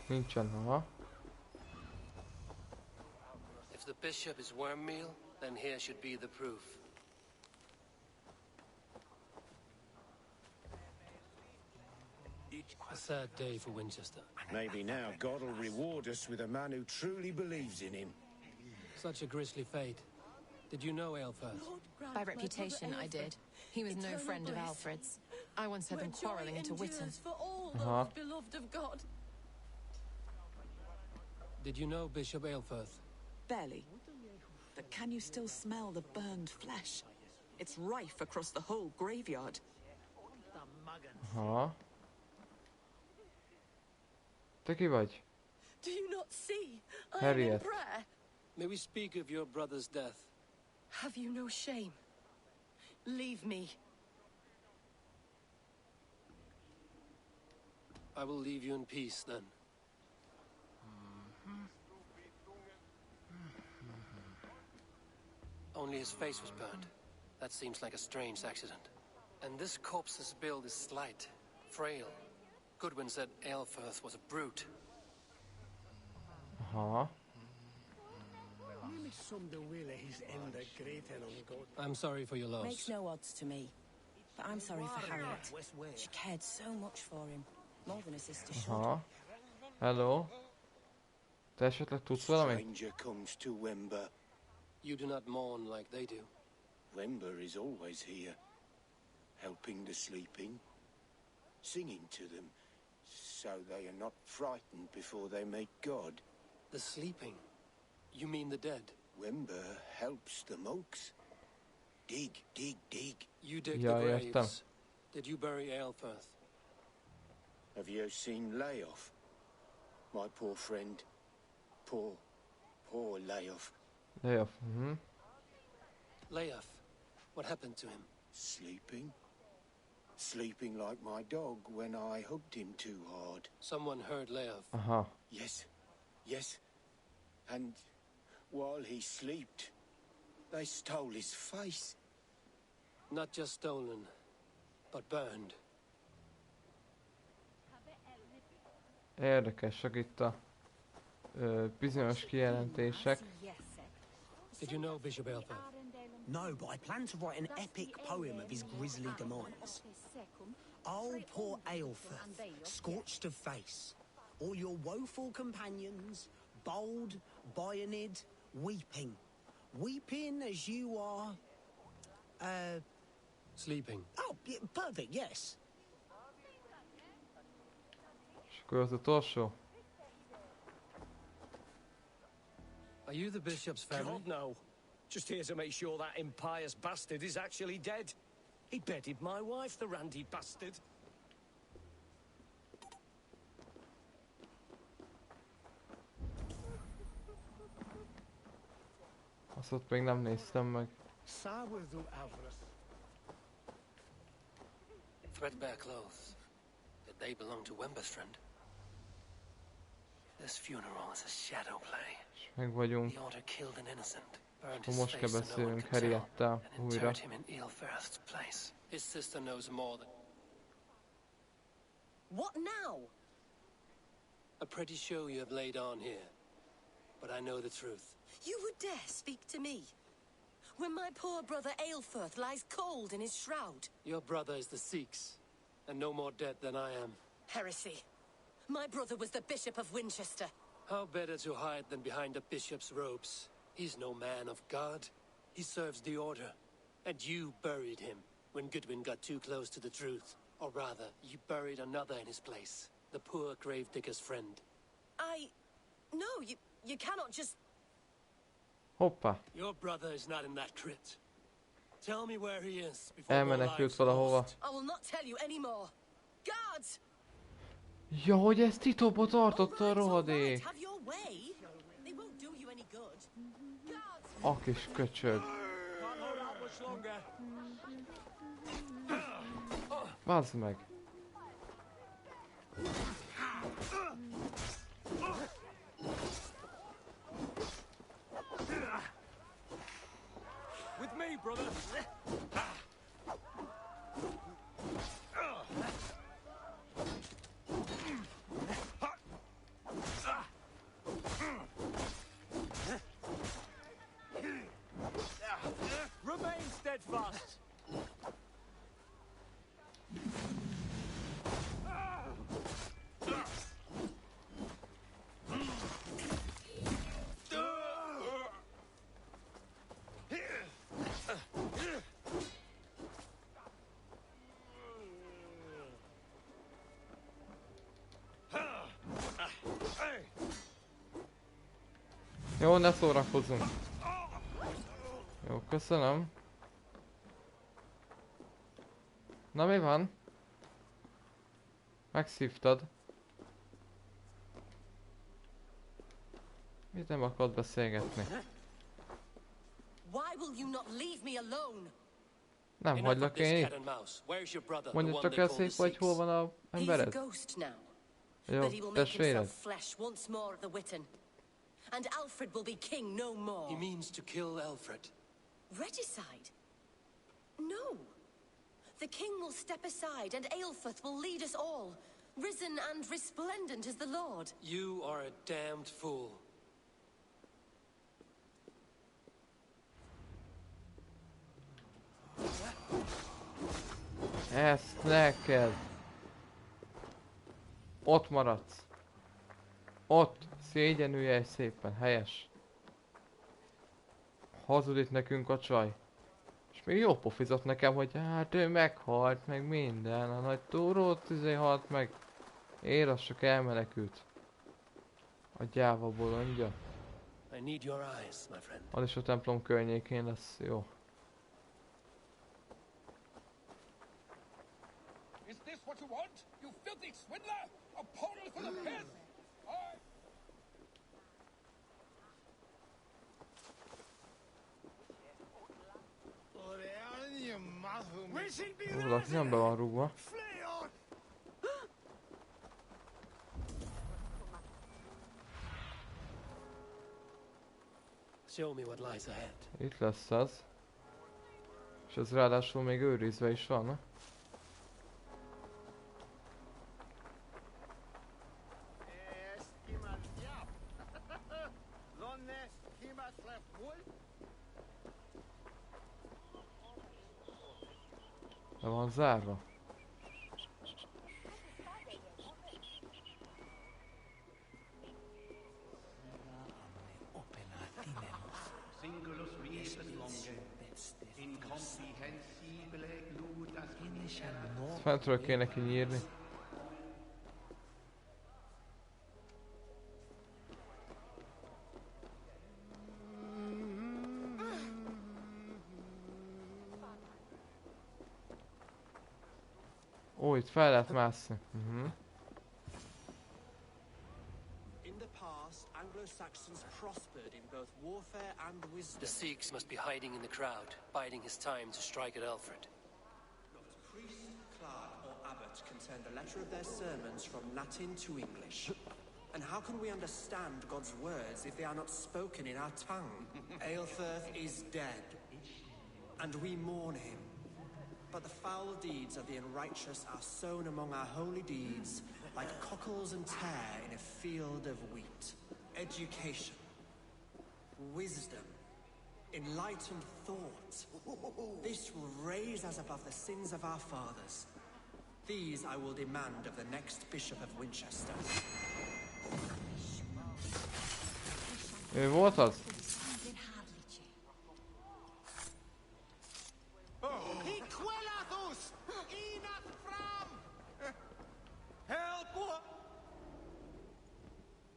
Nincsen, aha. If the bishop is worm meal, then here should be the proof. A sad day for Winchester. Maybe now God will reward us with a man who truly believes in him. Such a grisly fate. Did you know Aelfirth? By reputation, I did. He was no friend of Alfred's. I once had them quarrelling at a Witten. Beloved of God. Did you know Bishop Aelfirth? Barely. But can you still smell the burned flesh? It's rife across the whole graveyard. Aha. Te ki vagy? Do you not see? I am in Harriet. prayer. May we speak of your brother's death? Have you no shame? Leave me. I will leave you in peace then. Only his face was burned. That seems like a strange accident. And this corpse's build is slight, frail. Goodwin said Aelfirth was a brute. Aha. I'm sorry for your loss. Makes no odds to me. But I'm sorry for Harriet. She cared so much for him. More than a sister should. Aha. Hello. Te esetleg tudsz valamit? Stranger comes to Wember. You do not mourn like they do. Wember is always here, helping the sleeping, singing to them, so they are not frightened before they meet God. The sleeping? You mean the dead? Wember helps the monks. Dig, dig, dig. You dig the graves. Did you bury Aelfirth? Have you seen Leof? My poor friend. Poor Leof. Leof, Leof, what happened to him? Sleeping. Sleeping like my dog when I hugged him too hard. Someone heard Leof. Aha. Yes. And while he slept, they stole his face. Not just stolen, but burned. Érdekesek itt a bizonyos kijelentések. Did you know Bishop Aelfirth? No, but I plan to write an epic poem of his grisly demise. Oh, poor Aelfirth, scorched of face. All your woeful companions, bold, bayoneted, weeping. Weeping as you are... Sleeping. Oh, yeah, perfect, yes. És akkor az utolsó. Are you the bishop's family? God, no. Just here to make sure that impious bastard is actually dead. He bedded my wife, the randy bastard. Azt ott még nem néztem meg. Threadbare clothes. Did they belong to Wember's friend? This funeral is a shadow play. És meg vagyunk. The order killed an innocent. Akkor most kell beszélnünk Harriettel újra. His sister knows more than... What now? A pretty show you have laid on here. But I know the truth. You would dare speak to me? When my poor brother Aelfirth lies cold in his shroud. Your brother is the Sikhs, and no more dead than I am. Heresy. My brother was the Bishop of Wincestre. How better to hide than behind a bishop's robes? He's no man of God. He serves the order. And you buried him when Goodwin got too close to the truth. Or rather, you buried another in his place. The poor gravedigger's friend. No, you cannot just... Hoppá. Your brother is not in that crypt. Tell me where he is before elmenekült valahova. I will not tell you anymore. Guards! Ja, hogy ezt titokba tartotta a rohadék. Have your way. They won't do you any good. A kis köcsög. Bazd meg. With me, brother. Remain steadfast. Jó, ne szórakozzunk. Jó, köszönöm. Na, mi van? Megszívtad. Mit nem akarod beszélgetni? Nem hagylak én itt. Mondja csak el szép, hogy hol van a embered. Jó, testvéred. And Alfred will be king no more. He means to kill Alfred. Regicide? No. The king will step aside and Aelfrith will lead us all, risen and resplendent as the Lord. You are a damned fool. Ezt neked. Ott maradsz. Ott. Szégyenülj szépen. Helyes. Hazudít nekünk a csaj. És még jó pofizott nekem, hogy hát ő meghalt, meg minden. A nagy túrót halt meg. Ér, az csak elmenekült. A gyáva bolondja. Az is a templom környékén lesz, jó. Is this what you want? You filthy swindler! A portal for the pit! Valaki nem be van rúgva. Itt lesz az. És ez ráadásul még őrizve is van, ne? Le van zárva. Fentről kéne kinyírni. Ó, itt fel lehet mászni. In the past, Anglo-Saxons prospered in both warfare and wisdom. The Sikhs must be hiding in the crowd, biding his time to strike at Alfred. Priest, clerk, or abbot can send a letter of their sermons from Latin to English. And how can we understand God's words if they are not spoken in our tongue? Aelfrith is dead, and we mourn him. But the foul deeds of the unrighteous are sown among our holy deeds, like cockles and tare in a field of wheat. Education, wisdom, enlightened thought. This will raise us above the sins of our fathers. These I will demand of the next Bishop of Winchester. Ő volt az?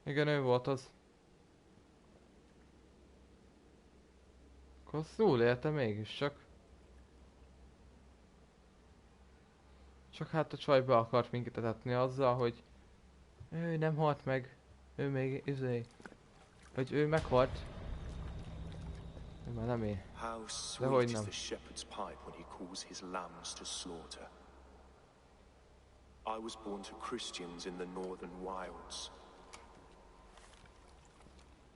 Igen, ő volt az. Akkor azt túl élte mégiscsak. Csak hát a csaj be akart minket etetni azzal, hogy ő nem halt meg. Ő még hogy ő meghalt. Ő már nem él. De hogy nem. I was born to Christians in the northern wilds.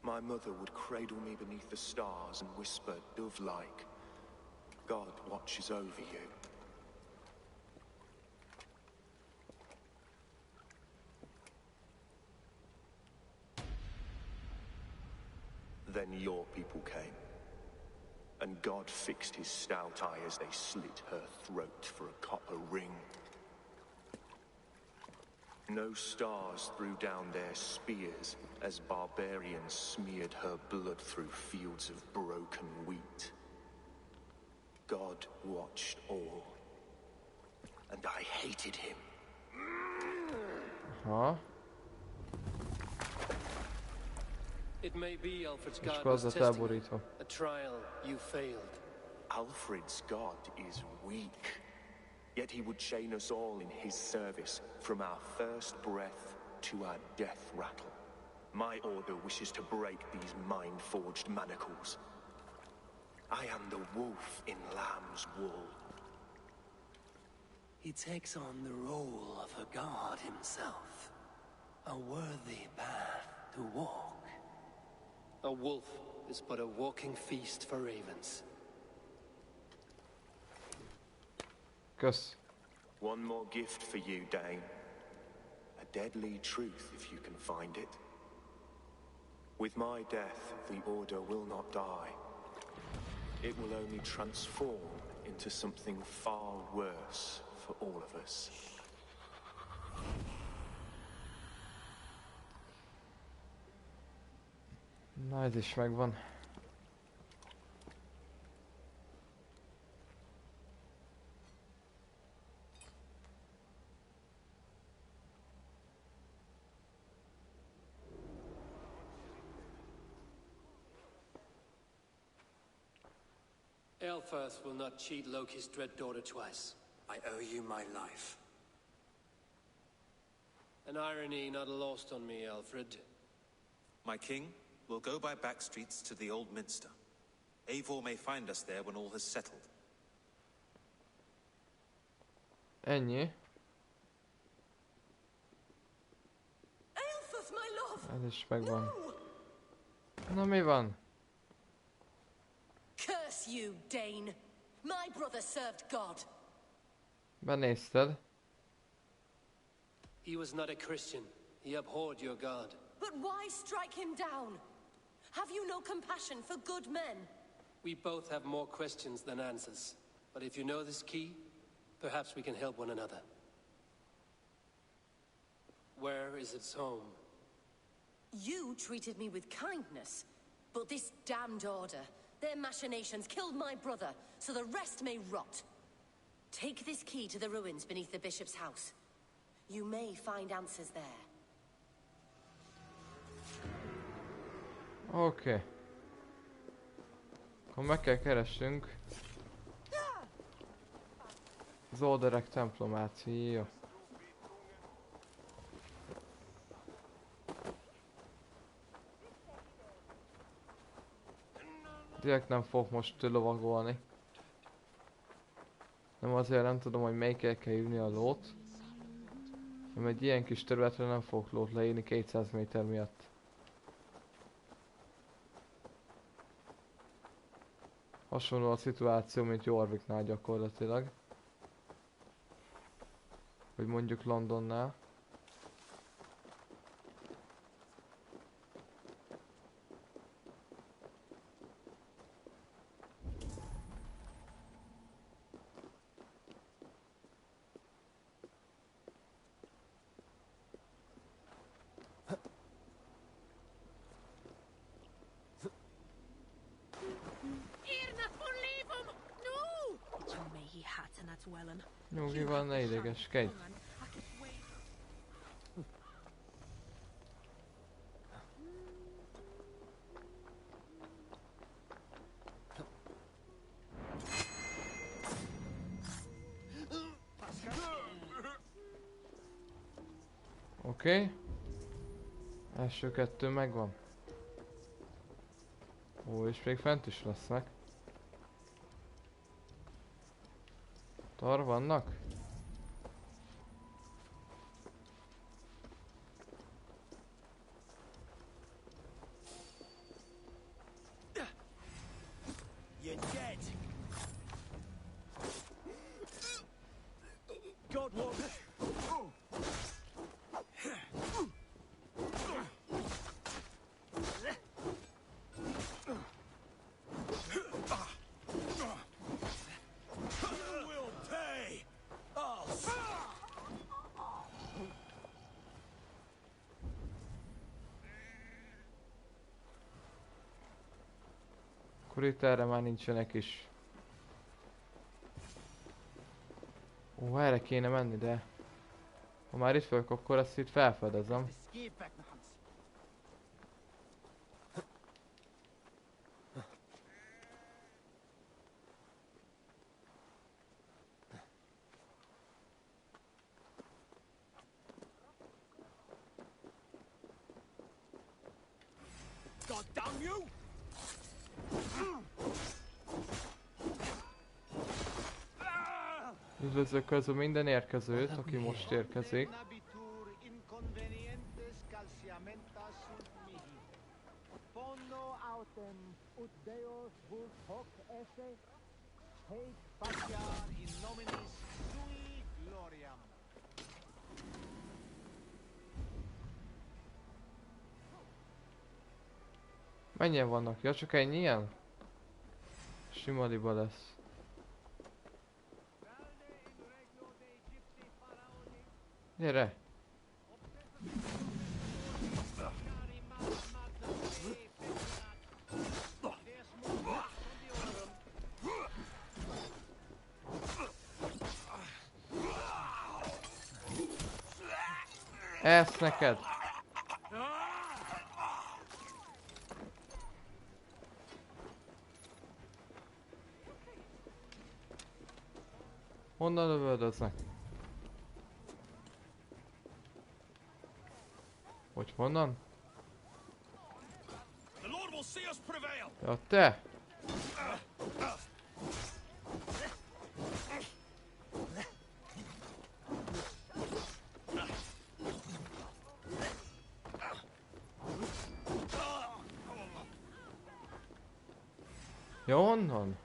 My mother would cradle me beneath the stars and whisper, dove-like, God watches over you. Then your people came, and God fixed his stout eye as they slit her throat for a copper ring. No stars threw down their spears as barbarians smeared her blood through fields of broken wheat. God watched all, and I hated him. Huh? It may be Alfred's God was testing you. A trial you failed. Alfred's God is weak. Yet he would chain us all in his service, from our first breath to our death rattle. My order wishes to break these mind-forged manacles. I am the wolf in lamb's wool. He takes on the role of a god himself. A worthy path to walk. A wolf is but a walking feast for ravens. Kösz. One more gift for you, Dane. A deadly truth if you can find it. With my death, the Order will not die. It will only transform into something far worse for all of us. Na, ez is megvan. Aelfirth will not cheat Loki's dread daughter twice. I owe you my life. An irony not lost on me, Alfred. My king, we'll go by back streets to the old minster. Eivor may find us there when all has settled. Ennyi. Aelfirth, my love! Ez is megvan. Na, mi van? Curse you, Dane! My brother served God. Benézted. He was not a Christian. He abhorred your God. But why strike him down? Have you no compassion for good men? We both have more questions than answers. But if you know this key, perhaps we can help one another. Where is its home? You treated me with kindness, but this damned Order, their machinations killed my brother, so the rest may rot. Take this key to the ruins beneath the bishop's house. You may find answers there. Oké. Akkor meg kell keresnünk az Orderek templomát. Jó. Direkt nem fogok most lovagolni. Nem azért nem tudom, hogy melyikkel kell írni a lót. Mert egy ilyen kis területre nem fogok lót leírni 200 méter miatt. Hasonló a szituáció, mint Jorviknál gyakorlatilag. Vagy mondjuk Londonnál. Nyugi van, ne idegeskedj. Oké. Első kettő megvan. Ó, és még fent is lesznek. Tar vannak? You're dead. God won't. Akkor itt erre már nincsenek is. Ó, erre kéne menni, de... Ha már itt vagyok, akkor ezt itt felfedezem. God damn you! Üdvözlök közül minden érkezőt, aki most érkezik. Mennyien vannak? Ja, csak ennyi ilyen? Sima liba lesz. Gyere! Ezt neked! Honnan lövöldöznek? Hogy honnan? Ja, te! Ja, honnan?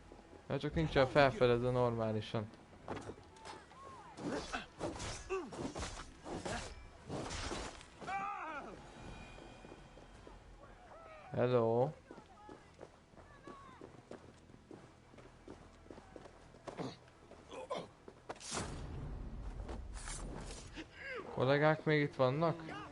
Ja, csak nincsen felfedezve normálisan. Hello. Kollégák még itt vannak?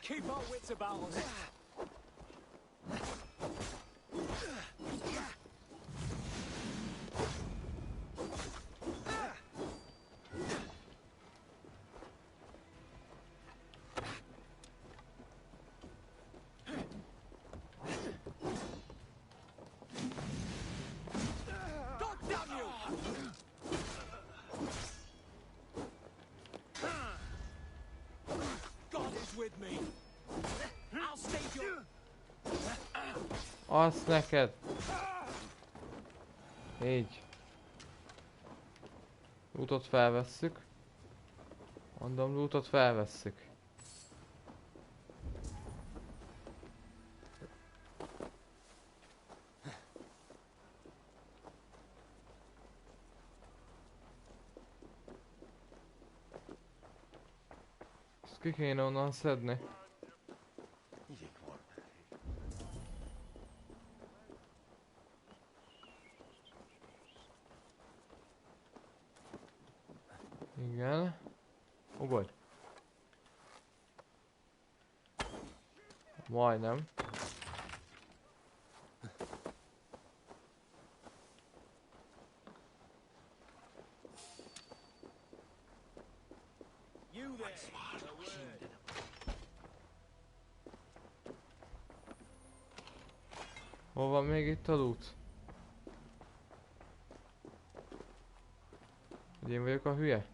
Keep our wits about us. Azt neked! Így. Lootot felvesszük. Mondom, lootot felvesszük. Ezt ki kéne onnan szedni. Igen. Ugorj. Majdnem. Hol van még itt a loot? Hogy én vagyok a hülye?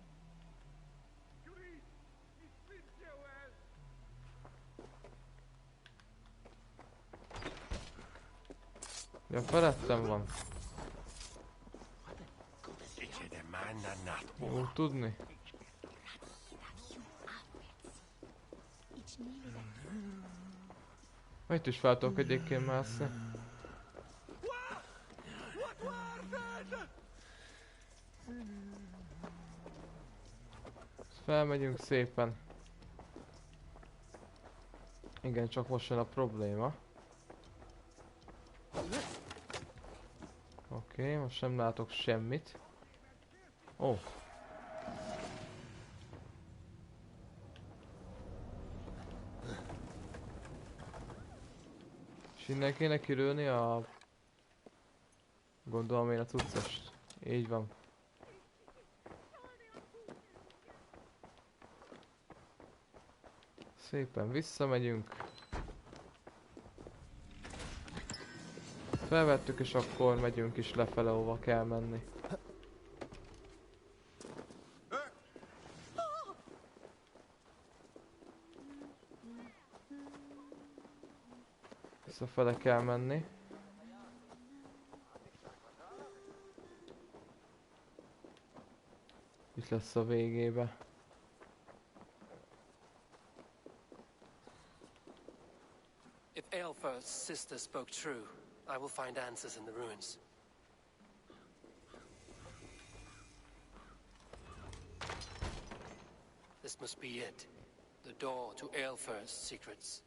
Ja, felettem van. Jó tudni. Itt is fel tudok egyébként mászni. Felmegyünk szépen. Igen, csak most jön a probléma. Oké, most nem látok semmit. Ó. És innen kéne kirülni a... Gondolom én a cuccast. Így van. Szépen visszamegyünk. Felvettük és akkor megyünk is lefele, hova kell menni. Visszafele kell menni. Itt lesz a végébe. If Eilfur's sister spoke true, I will find answers in the ruins. This must be it. The door to Eilfur's secrets.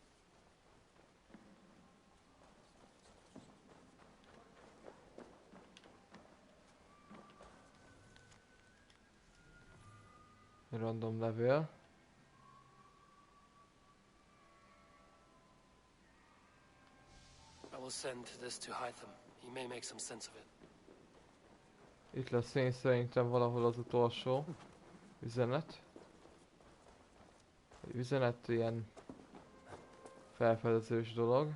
Random levél. I will send this to Hytham. He may make some sense of it. Itt lesz én szerintem valahol az utolsó üzenet. Egy üzenet ilyen felfedezős dolog.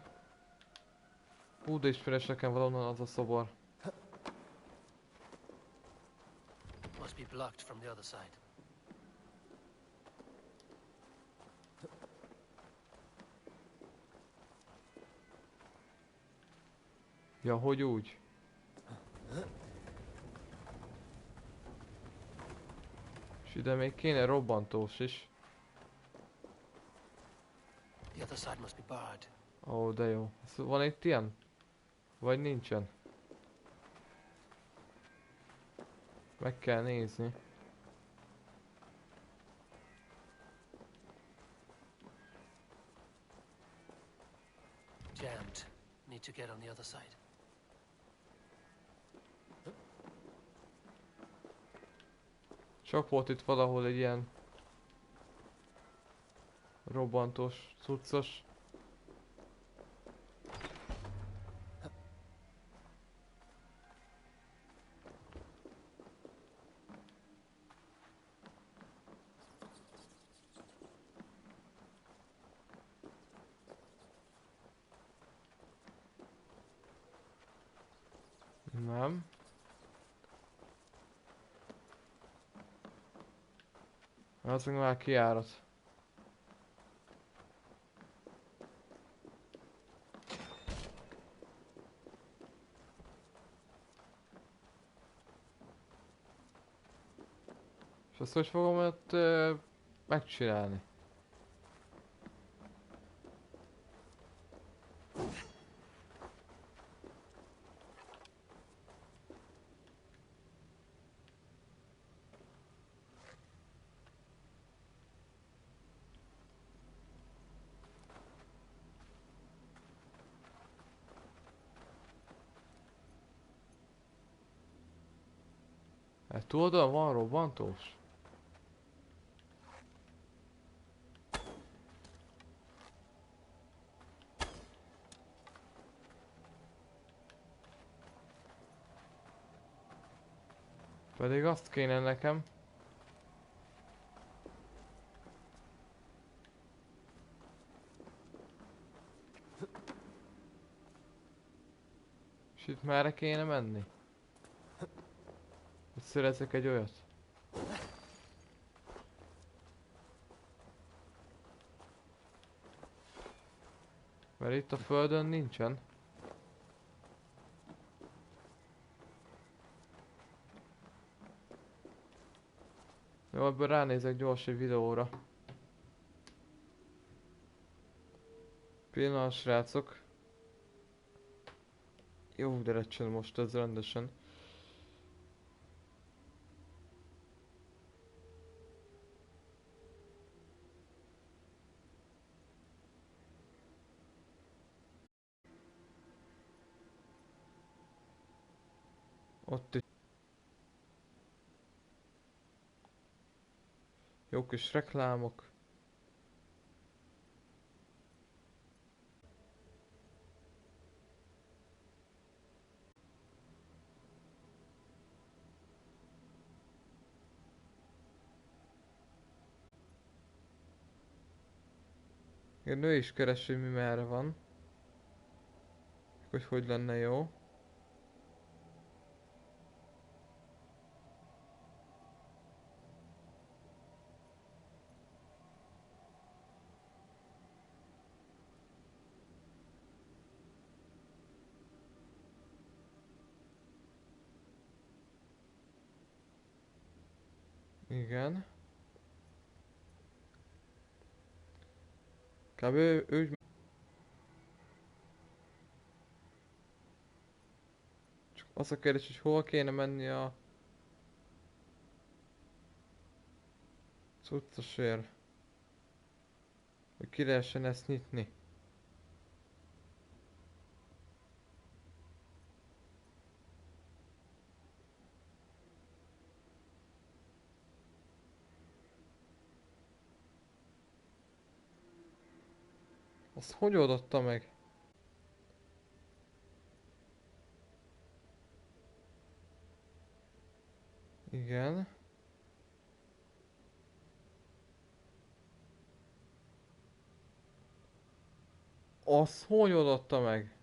Hú, de ismeres nekem valahonnan az a szobor. Must be blocked from the other side. Ja, hogy úgy? És ide még kéne robbantós is. The other side must be barred. Ó, de jó. Van itt ilyen? Vagy nincsen? Meg kell nézni. Jammed. Need to get on the other side. Csak volt itt valahol egy ilyen robbantós, cuccos. Nem. Az meg már kijárat. És azt hogy fogom ott megcsinálni? Hát túloldalon van robbantós? Pedig azt kéne nekem. És itt merre kéne menni? Hogy szerezzek egy olyat? Mert itt a földön nincsen. Jó, ebből ránézek gyors egy videóra. Pillanat, srácok. Jó, de recsen most ez rendesen. Ott is. Jó kis reklámok. A nő is keresi, mi merre van. Hogy lenne jó. Igen. Kb. Ő... Csak az a kérdés, hogy hol kéne menni a... cuccosért. Hogy ki lehessen ezt nyitni. Azt hogy oldotta meg? Igen. Azt hogy oldotta meg?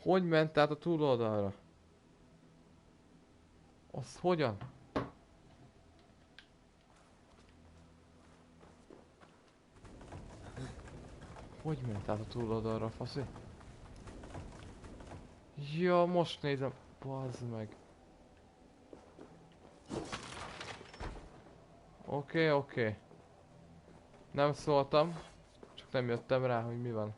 Hogy ment át a túloldalra? Azt hogyan? Hogy ment át a túloldalra, faszi? Ja, most nézem. Bazd meg. Oké. Nem szóltam. Csak nem jöttem rá, hogy mi van.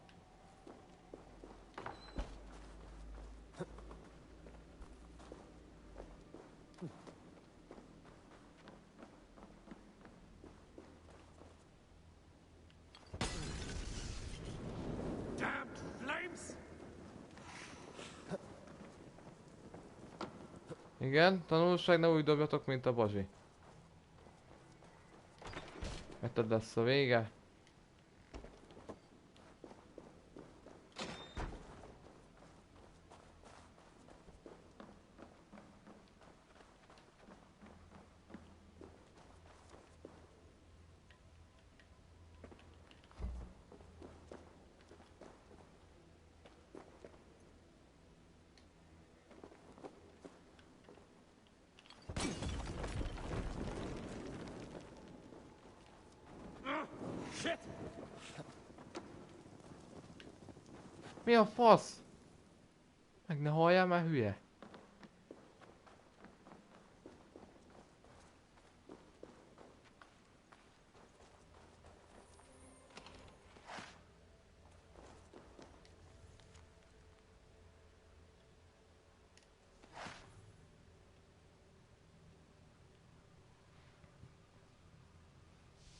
Igen, tanulság, ne úgy dobjatok, mint a bazsi. Mert lesz a vége. Mi a fasz? Meg ne halljál már, hülye.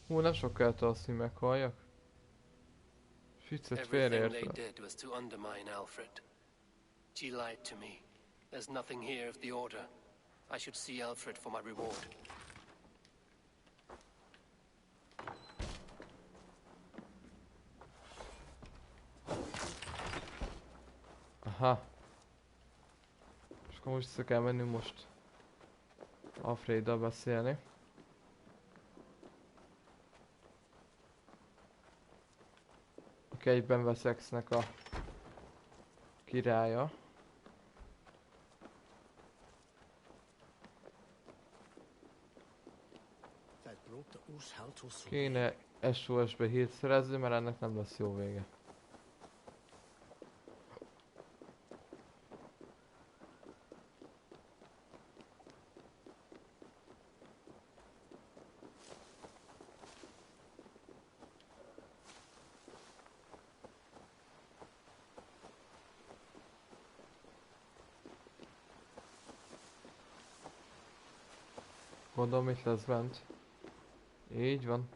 Hú, nem sok kellett az, hogy meghalljak. Everything they did was to undermine Alfred. She lied to me. There's nothing here of the order. I should see Alfred for my reward. Aha. És akkor most vissza kell mennünk most Alfreddal beszélni. Aki egyben Wessexnek a királya. Kéne SOS-be hírt szerezni, mert ennek nem lesz jó vége. Gondolom, mit lesz bent. Így van.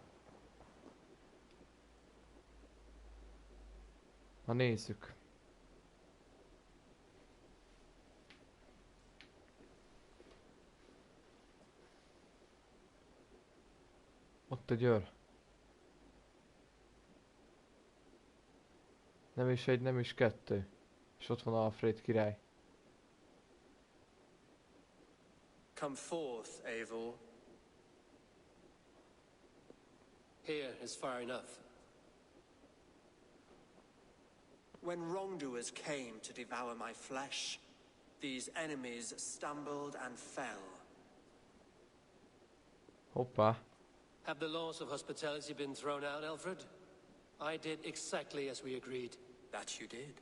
Na nézzük. Ott egy őr. Nem is egy, nem is kettő. És ott van Alfred király. Come forth, Eivor. Here is far enough. When wrongdoers came to devour my flesh, these enemies stumbled and fell. Hoppá. Have the laws of hospitality been thrown out, Alfred? I did exactly as we agreed. That you did.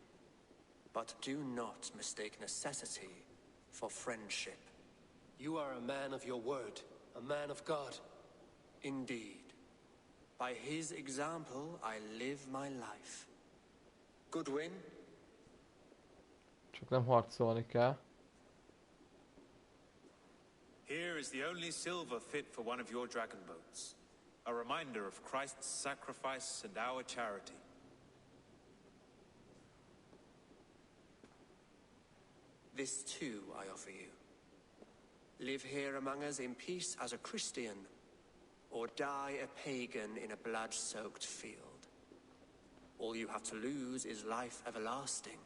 But do not mistake necessity for friendship. You are a man of your word. a man of God. Indeed. By his example, I live my life. Goodwin? Csak nem harcolni kell. Here is the only silver fit for one of your dragon boats. A reminder of Christ's sacrifice and our charity. This too I offer you. Live here among us in peace as a Christian, or die a pagan in a blood-soaked field. All you have to lose is life everlasting.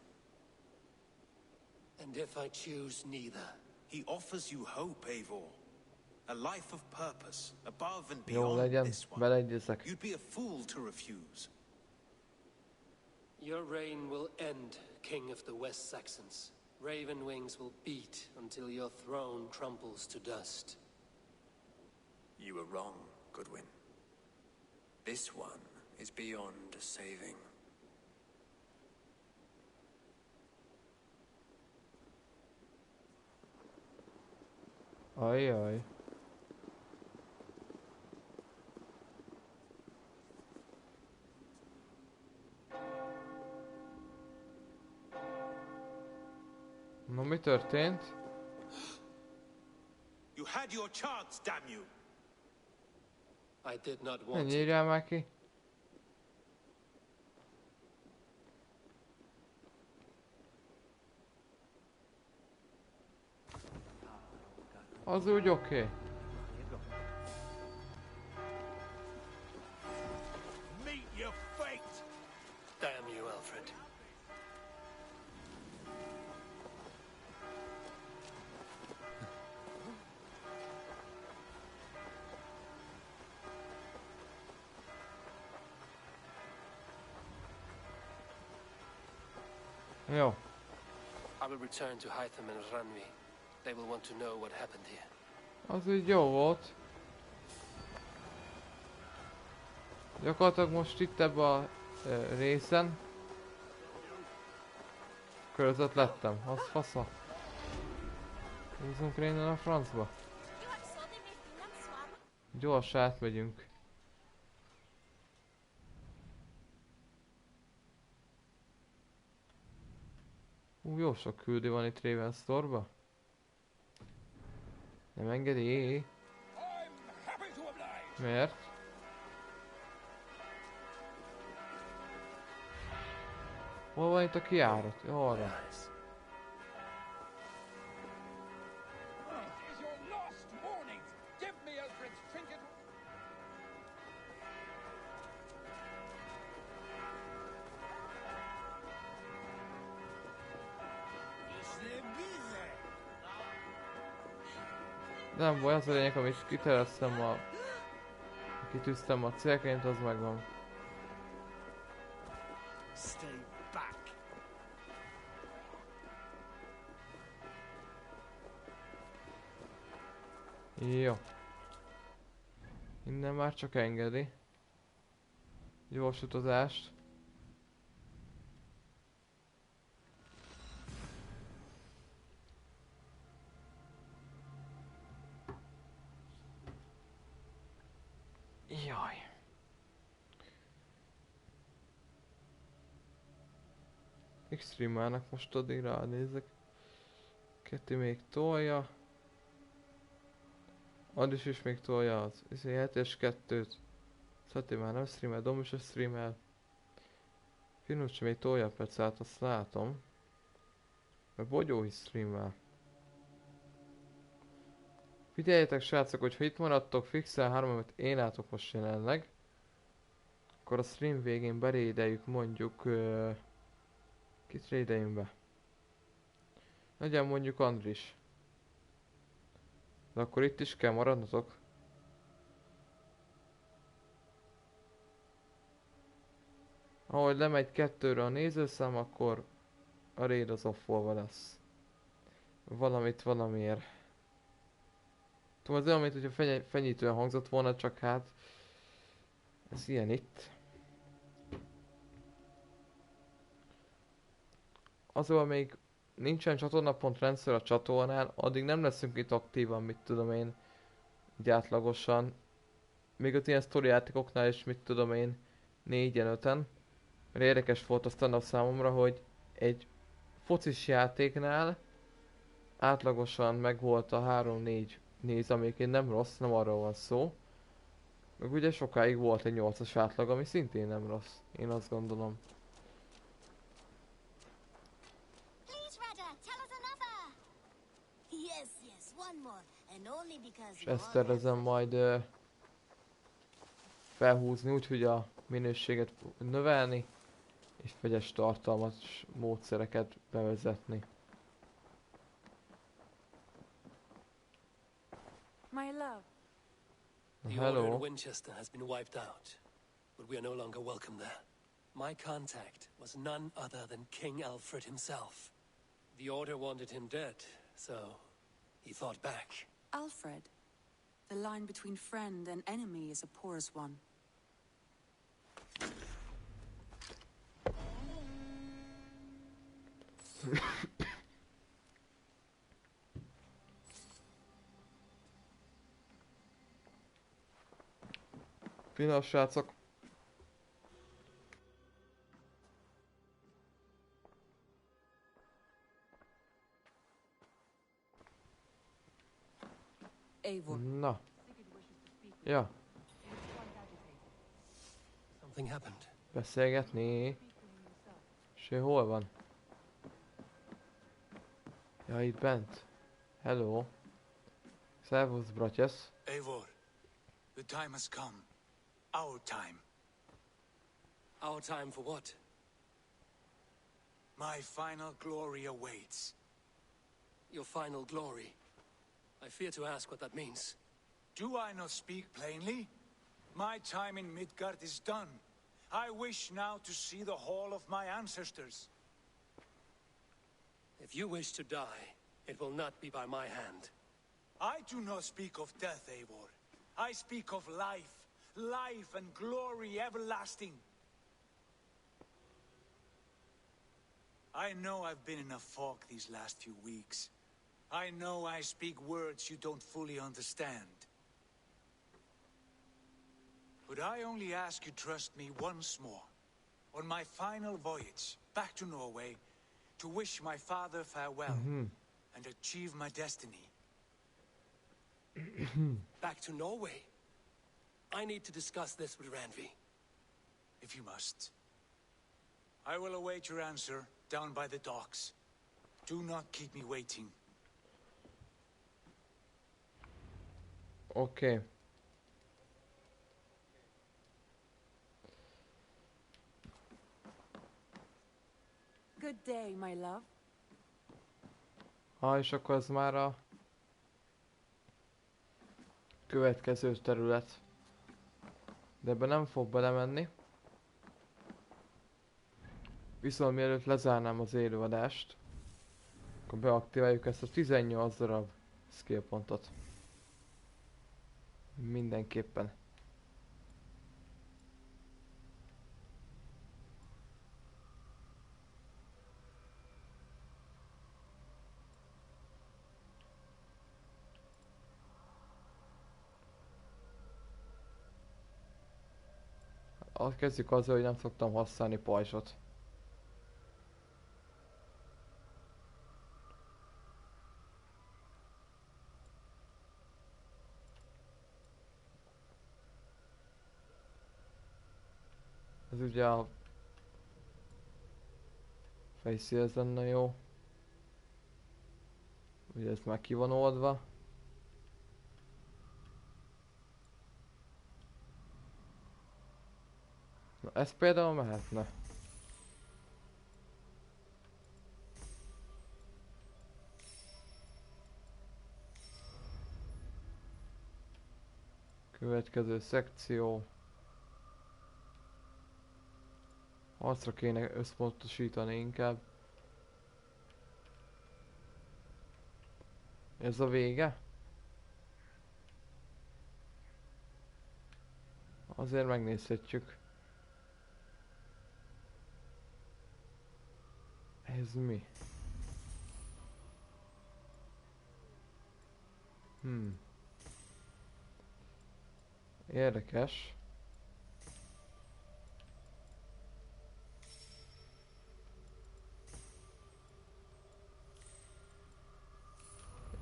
And if I choose neither? He offers you hope, Eivor. A life of purpose, above and Jó beyond legyen, this one. beleegyezek. You'd be a fool to refuse. Your reign will end, King of the West Saxons. Raven wings will beat until your throne crumples to dust. You were wrong, Goodwin. This one is beyond saving. Ajjaj. Na, mi történt? You had your chance, damn you! I did not want Ennyi írjál már ki. Az úgy oké. Meet your fate! Damn you, Alfred. Jó. I will return to Hytham and Ranvi. They will want to know what happened here. Az úgy jó volt. Gyakorlatilag most itt ebben a részen körözött lettem. Az fasza. Húzzunk innen a francba. Gyors átmegyünk. Jó sok küldő van itt Ravensthorpeba. Nem engedi. Miért? Hol van itt a kijárat? Jó, arra. Nem baj, az a lényeg, amit kitereztem kitűztem a célként, az megvan. Stay back. Jó. Innen már csak engedi. Gyors utazást. Jaj. Extremának most addig ránézek. Keti még tolja. Adis is még tolja az 7-es 2-t. Szati már nem streamel, Dom is streamel. Finucci még tolja a percát, azt látom. Mert Bogyó is streamel. Figyeljetek srácok, hogyha itt maradtok fixel 3, amit én látok most jelenleg, akkor a stream végén berédeljük mondjuk... kit rédeljünk be? Legyen mondjuk Andris. De akkor itt is kell maradnotok. Ahogy lemegy 2-re a nézőszám, akkor a raid az off-olva lesz. Valamit valamiért. Tudom, az olyan, mint hogyha fenyítően hangzott volna, csak hát... ez ilyen itt. Azonban még nincsen csatornapont rendszer a csatornán, addig nem leszünk itt aktívan, mit tudom én, így átlagosan. Még az ilyen sztori játékoknál is, mit tudom én, 4-5-en. Mert érdekes volt a stand-up számomra, hogy egy focis játéknál átlagosan meg volt a 3-4 néz, amelyik nem rossz, nem arról van szó. Meg ugye sokáig volt egy 8-as átlag, ami szintén nem rossz. Én azt gondolom. És ezt tervezem majd felhúzni úgy, hogy a minőséget növelni, és vegyes tartalmas módszereket bevezetni. My love. The order in Wincestre has been wiped out, but we are no longer welcome there. My contact was none other than King Alfred himself. The order wanted him dead, so he fought back. Alfred? The line between friend and enemy is a porous one. Finom srácok. Eivor. Na. Ja. Something happened. Beszélgetni. És ő hol van? Ja, itt bent. Hello. Servus, bratyes. Eivor, the time has come. Our time. Our time for what? My final glory awaits. Your final glory? I fear to ask what that means. Do I not speak plainly? My time in Midgard is done. I wish now to see the hall of my ancestors. If you wish to die, it will not be by my hand. I do not speak of death, Eivor. I speak of life. Life and glory everlasting. I know I've been in a fog these last few weeks. I know I speak words you don't fully understand. But I only ask you trust me once more. On my final voyage back to Norway, to wish my father farewell and achieve my destiny. Back to Norway? I need to discuss this with Randvi. If you must. I will await your answer down by the docks. Do not keep me waiting. Okay. Good day, my love. És akkor ez már a következő terület. De ebbe nem fog belemenni. Viszont mielőtt lezárnám az élőadást, akkor beaktiváljuk ezt a 18 darab skill pontot. Mindenképpen. Azt kezdjük azzal, hogy nem szoktam használni pajzsot. Ez ugye a fejszél lenne jó. Ugye ez már ki van oldva. Na ez például mehetne. Következő szekció. Harcra kéne összpontosítani inkább. Ez a vége? Azért megnézhetjük. Ez mi? Érdekes.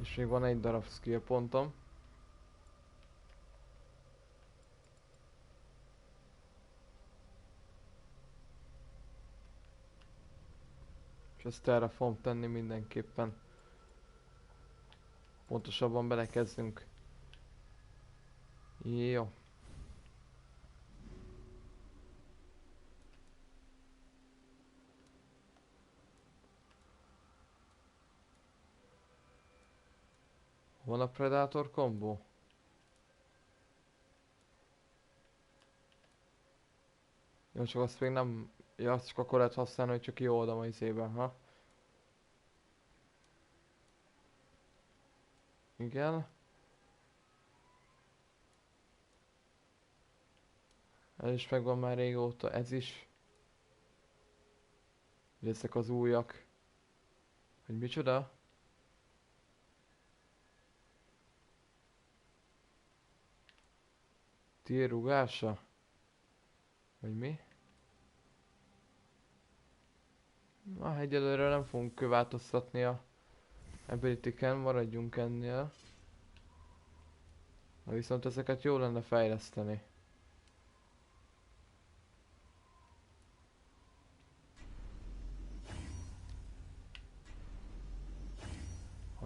És még van egy darab skill pontom. És ezt erre fogom tenni mindenképpen. Pontosabban belekezdünk. Jó. Van a Predator kombó? Jó, csak azt még nem... Ja, azt csak akkor lehet használni, hogy csak kioldom a izében, ha? Igen. Ez is megvan már régóta, ez is. Ezek az újak. Hogy micsoda? Tier rugása? Vagy mi? Na, egyelőre nem fogunk változtatni a ability-ken, maradjunk ennél. Na viszont ezeket jó lenne fejleszteni.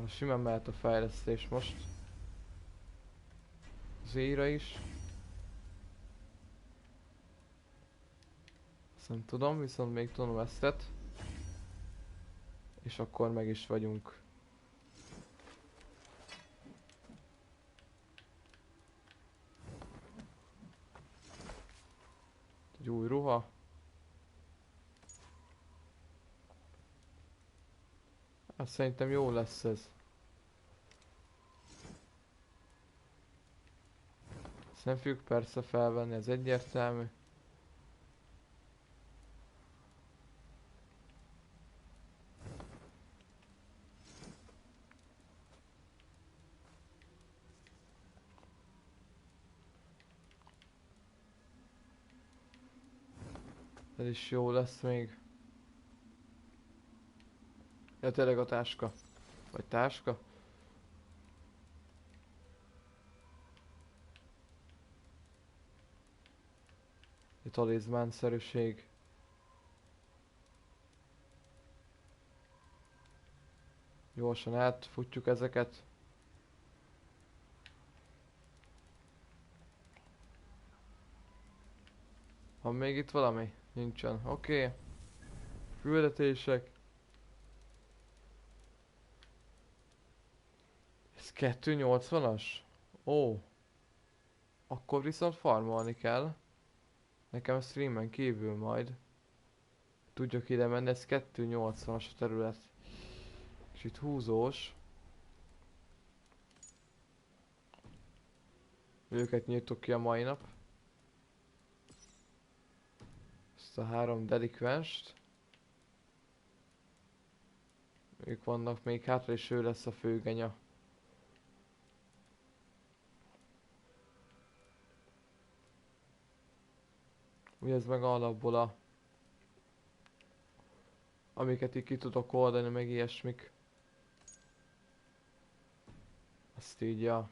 Simán mehet a fejlesztés most. Z-ra is. Ezt nem tudom, viszont még tudom eztet. És akkor meg is vagyunk. Egy új ruha. Hát szerintem jó lesz ez. Ezt nem fogjuk persze felvenni, ez egyértelmű. Ez is jó lesz még. Ja, tényleg a táska. Vagy táska? Egy talizmánszerűség. Gyorsan átfutjuk ezeket. Van még itt valami? Nincsen. Oké. Küldetések. Ez 280-as? Ó. Akkor viszont farmolni kell. Nekem streamen kívül majd. Tudjuk ide menni, ez 280-as a terület. És itt húzós. Őket nyitjuk ki a mai nap. Ezt a 3 delikvenst. Ők vannak még hátra, és ő lesz a főgenya. Ugye ez meg alapból a... amiket így ki tudok oldani, meg ilyesmik. Azt így a...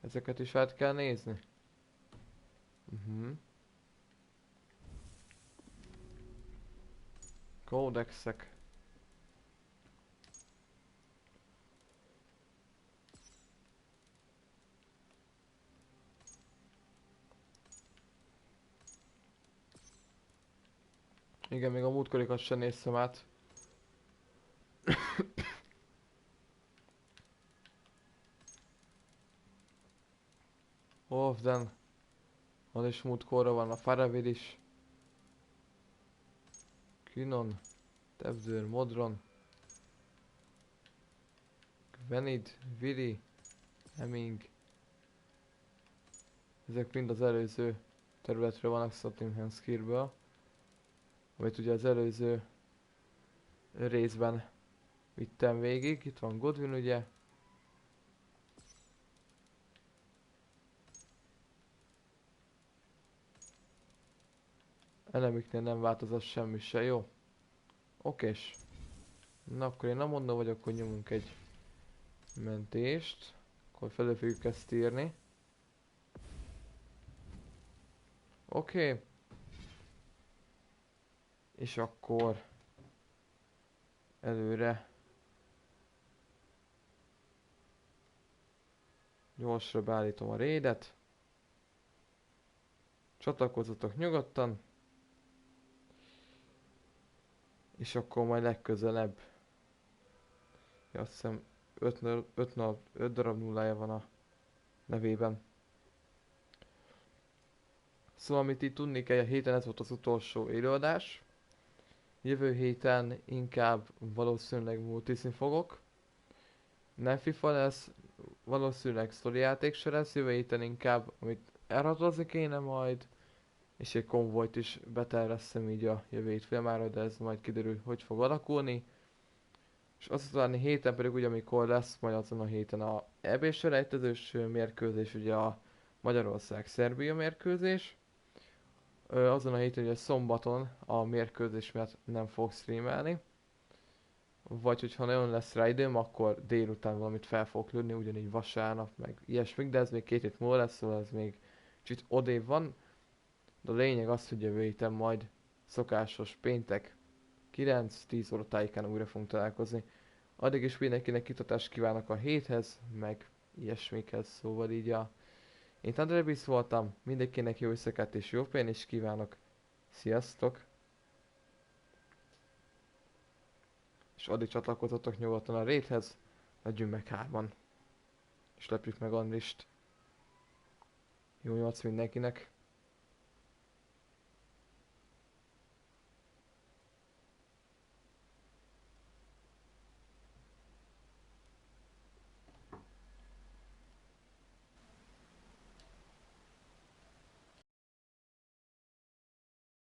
Ezeket is át kell nézni. Kódexek. Igen, még a múltkorikat sem néztem át. Ofden. Az is múltkorra van, a Faravid is. Kinon. Tebzőr, Modron. Gvenid, Vili. Heming. Ezek mind az előző területről vannak Sottingham Skirből. Amit ugye az előző részben vittem végig. Itt van Godwin ugye. Elemiknél nem változott semmi se, jó? Okés. Na akkor én nem mondom vagyok, hogy nyomunk egy mentést. Akkor felül fogjuk ezt írni. Oké. És akkor előre gyorsra beállítom a raidet. Csatlakozzatok nyugodtan. És akkor majd legközelebb. Ja, azt hiszem 5 darab nullája van a nevében. Szóval amit itt tudni kell, a héten ez volt az utolsó élőadás. Jövő héten inkább valószínűleg multiszni fogok. Nem FIFA lesz, valószínűleg sztori játék se lesz. Jövő héten inkább, amit elhatózni kéne majd. És egy konvojt is beterveztem így a jövő hét filmára, de ez majd kiderül, hogy fog alakulni. És azután héten pedig ugye amikor lesz majd azon a héten a EB-selejtezős mérkőzés, ugye a Magyarország-Szerbia mérkőzés. Azon a héten ugye szombaton a mérkőzés miatt nem fog streamelni. Vagy hogyha nagyon lesz rá időm, akkor délután valamit fel fogok lőni, ugyanígy vasárnap, meg ilyesmik, de ez még 2 hét múlva lesz, szóval ez még kicsit odébb van. De a lényeg az, hogy jövő héten majd szokásos péntek 9-10 óra tájékán újra fogunk találkozni. Addig is mindenkinek kitatást kívánok a héthez, meg ilyesmikhez, szóval így Én ThunderyBeast voltam, mindenkinek jó éjszakát és jó pihenést kívánok. Sziasztok! És addig csatlakozzatok nyugodtan a raidhez, legyünk meg 3-an. És lepjük meg Andrist. Jó nyolc mindenkinek!